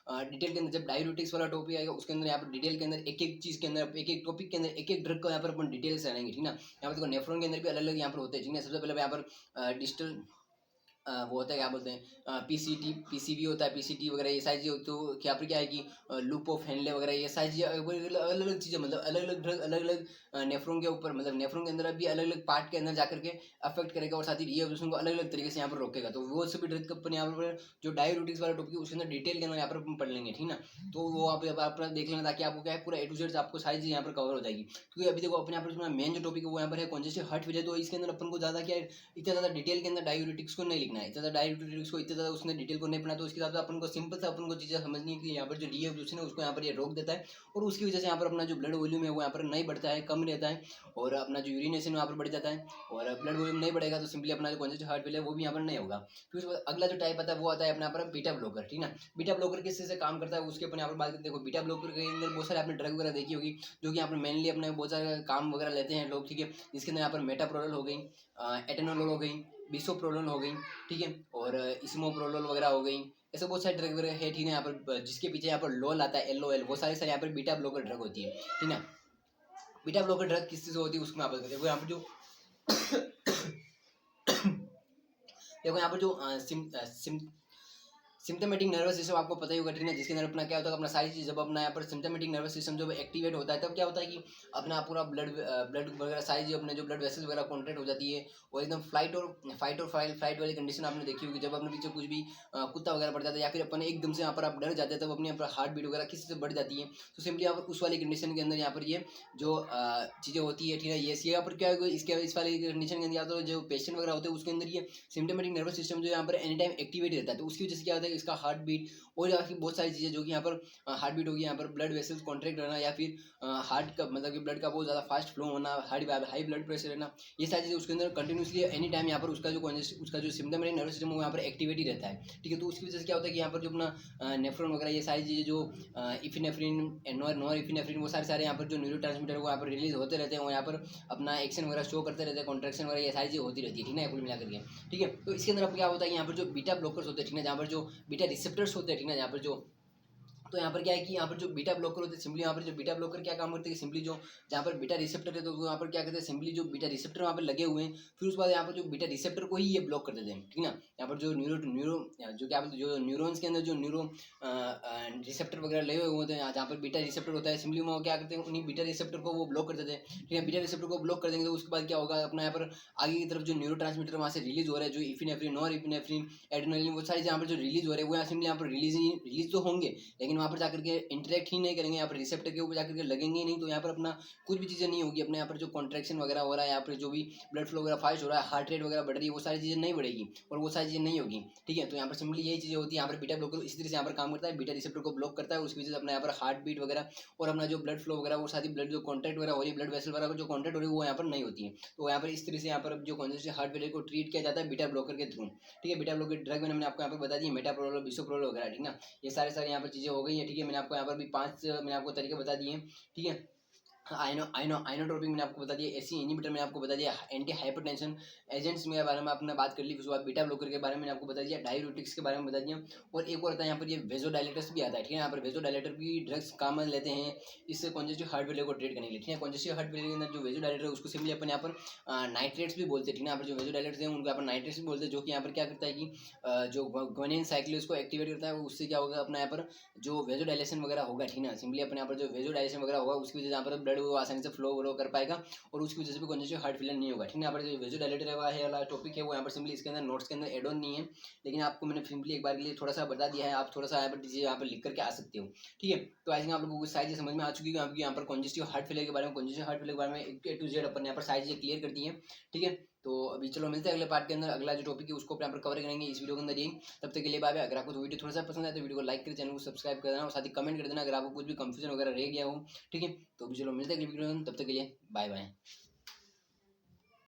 डिटेल के अंदर जब डायबिटिक्स वाला टॉपिक आएगा उसके अंदर यहाँ पर डिटेल के अंदर एक एक चीज़ के अंदर एक एक टॉपिक के अंदर एक एक ड्रग को यहाँ पर अपन डिटेल से आएंगे। ठीक है, यहाँ पर देखो नेफ्रॉन के अंदर भी अलग अलग यहाँ पर होते हैं। ठीक है, सबसे पहले यहाँ पर डिजिटल वो होता है क्या बोलते हैं पीसीटी पीसीबी होता है, पीसीटी वगैरह ये सारी चीज़ें, तो क्या पर क्या है कि लूप ऑफ हेनले वगैरह ये सारी चीज़ें अलग अलग चीज़ें, मतलब अलग अलग ड्रग अलग अलग नेफ्रॉन के ऊपर, मतलब नेफ्रॉन के अंदर भी अलग अलग पार्ट के अंदर जाकर के अफेक्ट करेगा, और साथ ही रीअब्जॉर्प्शन को अलग अलग तरीके से यहाँ पर रोकेगा। तो वो सभी ड्रग का अपन यहाँ पर जो डायबिटिक्स वाला टॉपिक है उसके अंदर डिटेल के अंदर यहाँ पर अपन पढ़ लेंगे। ठीक ना, तो वो आप देख लेना ताकि आपको क्या है पूरा A to Z आपको सारी चीज़ यहाँ पर कवर हो जाएगी। क्योंकि अभी देखो अपने यहाँ पर मेन जो टॉपिक है वो यहाँ पर है कॉन्जेस्टिव हार्ट फेलियर, तो इसके अंदर अपन को ज़्यादा क्या है इतना ज़्यादा डिटेल के अंदर डायबिटिक्स को नहीं लिखना है, इतना डायबिटिक्स को इतना ज़्यादा उसने डिटेल को नहीं पढ़ना, तो उसके हिसाब से अपन को सिंपल से अपन को चीज़ें समझनी है कि यहाँ पर जो रीअब्जॉर्प्शन है उसको यहाँ पर ये रोक देता है, और उसकी वजह से यहाँ पर अपना जो ब्लड वॉल्यूम है वो यहाँ पर नहीं बढ़ता है, कम रहता है, और अपना जो यूरिनेशन वहाँ पर बढ़ जाता है, और ब्लड वॉल्यूम नहीं बढ़ेगा तो सिंपली अपना जो कॉन्जेस्टिव हार्ट फेलियर वो भी यहाँ पर नहीं होगा। फिर उसके बाद अगला जो टाइप आता है वो आता है अपना पर बीटा ब्लॉकर। ठीक ना, बीटा ब्लॉकर किस से काम करता है उसके अपन यहाँ पर बात करते हैं। देखो बीटा ब्लॉकर के अंदर बहुत सारे आपने ड्रग वगैरह देखी होगी जो कि यहाँ पर मेनली अपने बहुत सारे काम वगैरह लेते हैं लोग। ठीक है, जिसके अंदर यहाँ पर मेटाप्रोलोल हो गई, एटेनोलोल हो गई, बिसोप्रोलोल हो गई, ठीक है, और इसमोप्रोलोल वगैरह हो गई, ऐसे बहुत सारे ड्रग वगैरह है। ठीक है, यहाँ पर जिसके पीछे यहाँ पर लोल आता है LOL, वो सारे सारे यहाँ पर बीटा ब्लॉकर ड्रग होती है। ठीक है, बीटा ब्लॉकर ड्रग किस चीज़ से होती है उसको यहाँ पर देखो, यहाँ पर जो देखो यहाँ पर जो सिम्पथेमेटिक नर्वस सिस्टम आपको पता ही होगा, ठीक है, जिसके अंदर अपना क्या होता है, अपना सारी चीज़ जब अपना यहाँ पर सिम्पथेमेटिक नर्वस सिस्टम जब एक्टिवेट होता है तब क्या होता है कि अपना पूरा ब्लड वगैरह सारी चीज़ अपने जो ब्लड वेसल्स वगैरह कॉन्ट्रैक्ट हो जाती है और एकदम फाइट वाली कंडीशन आपने देखी होगी, जब अपने पीछे कुछ भी कुत्ता वगैरह पड़ जाता है या फिर अपन एकदम से यहाँ पर आप डर जाते हैं तब अपनी हार्ट बीट वगैरह किसी से बढ़ जाती है। तो सिंपली यहाँ पर उस वाली कंडीशन के अंदर यहाँ पर ये जो चीज़ें होती है, ठीक है, ये यहाँ पर क्या है, इसके इस वाली कंडीशन के अंदर या तो जो पेशेंट वगैरह होते हैं उसके अंदर ये सिम्पथेमेटिक नर्वस सिस्टम जो यहाँ पर एनी टाइम एक्टिवेट रहता है, तो उसकी वजह से क्या होता है, इसका हार्ट बीट और या फिर बहुत सारी चीज़ें जो कि यहाँ पर हार्ट बीट होगी, यहाँ पर ब्लड वेसल्स कॉन्ट्रैक्ट रहना या फिर हार्ट का मतलब कि ब्लड का बहुत ज़्यादा फास्ट फ्लो होना, हाई ब्लड प्रेशर रहना, ये सारी चीज़ें उसके अंदर कंटिन्यूसली एनी टाइम यहाँ पर उसका जो सिम्पथेमेटिक नर्वस सिस्टम वो यहाँ पर एक्टिवेट ही रहता है, ठीक है। तो उसकी वजह से क्या होता है कि यहाँ पर जो अपना नेफ्रॉन वगैरह ये सारी चीज़ें जो इफिनेफ्रिन नॉर इफिनेफ्रिन वो सारे यहाँ पर जो न्यूरो ट्रांसमीटर वो यहाँ पर रिलीज होते रहते हैं और यहाँ पर अपना एक्शन वगैरह शो करते रहते हैं, कॉन्ट्रैक्शन वगैरह ये सारी चीज़ें होती रहती है, ठीक है, कुल मिलाकर के, ठीक है। तो इसके अंदर अब क्या होता है, यहाँ पर जो बीटा ब्लॉकर्स होते हैं, ठीक है, जहाँ पर जो बीटा रिसेप्टर्स होते हैं, ठीक है, जहाँ पर जो तो यहाँ पर क्या है कि यहाँ पर जो बीटा ब्लॉकर होते हैं सिंपली यहाँ पर जो बीटा ब्लॉकर क्या काम करते हैं, सिंपली जो जहाँ पर बीटा रिसेप्टर है तो वो यहाँ पर क्या करते हैं, सिंपली जो बीटा रिसेप्टर वहाँ पर लगे हुए हैं, फिर उसके बाद यहाँ पर जो बीटा रिसेप्टर को ही ये ब्लॉक कर देते हैं, ठीक है ना। यहाँ पर जो न्यूरो जो क्या बोलते हैं, जो न्यूरॉन्स के अंदर जो न्यूरो रिसेप्टर वगैरह लगे हुए होते हैं, जहाँ पर बीटा रिसेप्टर होता है, सिंपली वो क्या करते हैं, उन्हीं बीटा रिसेप्टर को वो ब्लॉक कर देते हैं, ठीक है। बीटा रिसेप्टर को ब्लॉक कर देंगे तो उसके बाद क्या होगा, अपना यहाँ पर आगे की तरफ जो न्यूरो ट्रांसमीटर वहाँ से रिलीज हो रहा है, जो इफिनेफ्रिन नॉर इफिनेफ्रिन एड्रेनलिन वो सारी यहाँ पर जो रिलीज हो रहे हैं वो यहाँ सिंपली यहाँ पर रिलीज तो होंगे लेकिन वहाँ पर जाकर के इंटरेक्ट ही नहीं करेंगे, यहाँ पर रिसेप्टर के ऊपर जाकर के लगेंगे ही नहीं, तो यहाँ पर अपना कुछ भी चीज़ें नहीं होगी, अपने यहाँ पर जो कॉन्ट्रैक्शन वगैरह हो रहा है, यहाँ पर जो भी ब्लड फ्लो वगैरह फास्ट हो रहा है, हार्ट रेट वगैरह बढ़ रही है, वो सारी चीज़ें नहीं बढ़ेगी और वो सारी चीज़ें नहीं होगी, ठीक है। तो यहाँ पर सिंपली यही चीज़ें होती है, यहाँ पर बीटा ब्लॉकर इसी तरह से यहाँ पर काम करता है, बीटा रिसेप्टर को ब्लॉक करता है, उसकी वजह से अपना यहाँ पर हार्ट बीट वगैरह और अपना जो ब्लड फ्लो वगैरह वो सारी ब्लड जो कॉन्ट्रैक्ट वगैरह हो रही है, ब्लड वेसल वगैरह जो कॉन्ट्रैक्ट हो रही है वो यहाँ पर नहीं होती है। तो यहाँ पर इस तरह से यहाँ पर जो कॉन्जेस्टिव हार्ट फेलियर को ट्रीट किया जाता है बीटा ब्लॉकर के थ्रू, ठीक है। बीटा ब्लॉकर ड्रग मैंने आपको यहाँ पर बता दी, मेटाप्रोलोल बिसोप्रोलोल वगैरह, ठीक है ना। ये सारे यहाँ पर चीज़ें हो गई है, ठीक है। मैंने आपको यहाँ पर भी 5 मैंने आपको तरीके बता दिए, ठीक है। आइनोट्रोपिक मैंने आपको बता दिया, एसी इनहिबिटर मैंने आपको बता दिया, एंटी हाइपरटेंशन एजेंट्स के बारे में आपने बात कर ली, उसके बाद बीटा ब्लॉकर के बारे में मैंने आपको बता दिया, डाययूरेटिक्स के बारे में बता दिया और एक और आता है यहाँ पर ये वेजोडाइलेटर्स भी आता है, ठीक है। यहाँ पर वेजोडाइलेटर भी ड्रग्स काम लेते हैं इससे कॉन्जेस्टिव हार्ट फेलियर को ट्रीट करने के लिए, ठीक है। कॉन्जेस्टिव हार्ट फेलियर के अंदर जो वेजोडाइलेटर है उसको सिंपली अपन यहाँ पर नाइट्रेट्स भी बोलते हैं, ठीक है। यहाँ पर जो वेजोडाइलेटर्स हैं उनको यहाँ पर नाइट्रेट्स भी बोलते हैं, जो कि यहाँ पर क्या करता है कि जो ग्वानिन साइकिल उसको एक्टिवेट करता है, उससे क्या होगा, अपना यहाँ पर जो वेजोडाइलेशन वगैरह होगा, ठीक है। सिंपली अपने यहाँ पर जो वेजोडाइलेशन वगैरह होगा उसकी वजह से यहाँ पर ब्लड वो आसानी से फ्लो कर पाएगा और उसकी वजह से भी कॉन्जेस्टिव हार्ट फेलियर नहीं होगा, ठीक है। यहाँ पर जो वेजोडाइलेटर है वाला टॉपिक है वो यहाँ पर सिंपली इसके अंदर नोट्स के अंदर एड ऑन नहीं है, लेकिन आपको मैंने सिंपली एक बार के लिए थोड़ा सा बता दिया है, आप थोड़ा सा यहाँ पर लिख करके आ सकते हो, ठीक है। तो आई थिंक आप लोगों को सारी चीज़ समझ में आ चुकी है, आपकी यहाँ पर कॉन्जेस्टिव हार्ट फेलियर के बारे में, कॉन्जेस्टिव हार्ट फेलियर के बारे में A to Z अपन यहाँ पर सारी चीज़ें क्लियर करती है, ठीक है। तो अभी चलो मिलते हैं अगले पार्ट के अंदर, अगला जो टॉपिक है उसको यहाँ पर कवर करेंगे इस वीडियो के अंदर यही। तब तक के लिए बाय बाय। अगर आपको वीडियो थोड़ा सा पसंद आए तो वीडियो को लाइक करें, चैनल को सब्सक्राइब कर देना और साथ ही कमेंट कर देना अगर आपको कुछ भी कंफ्यूजन वगैरह रह गया हो, ठीक है। तो अभी चलो मिलते हैं अगले वीडियो में, तब तक के लिए बाय बाय।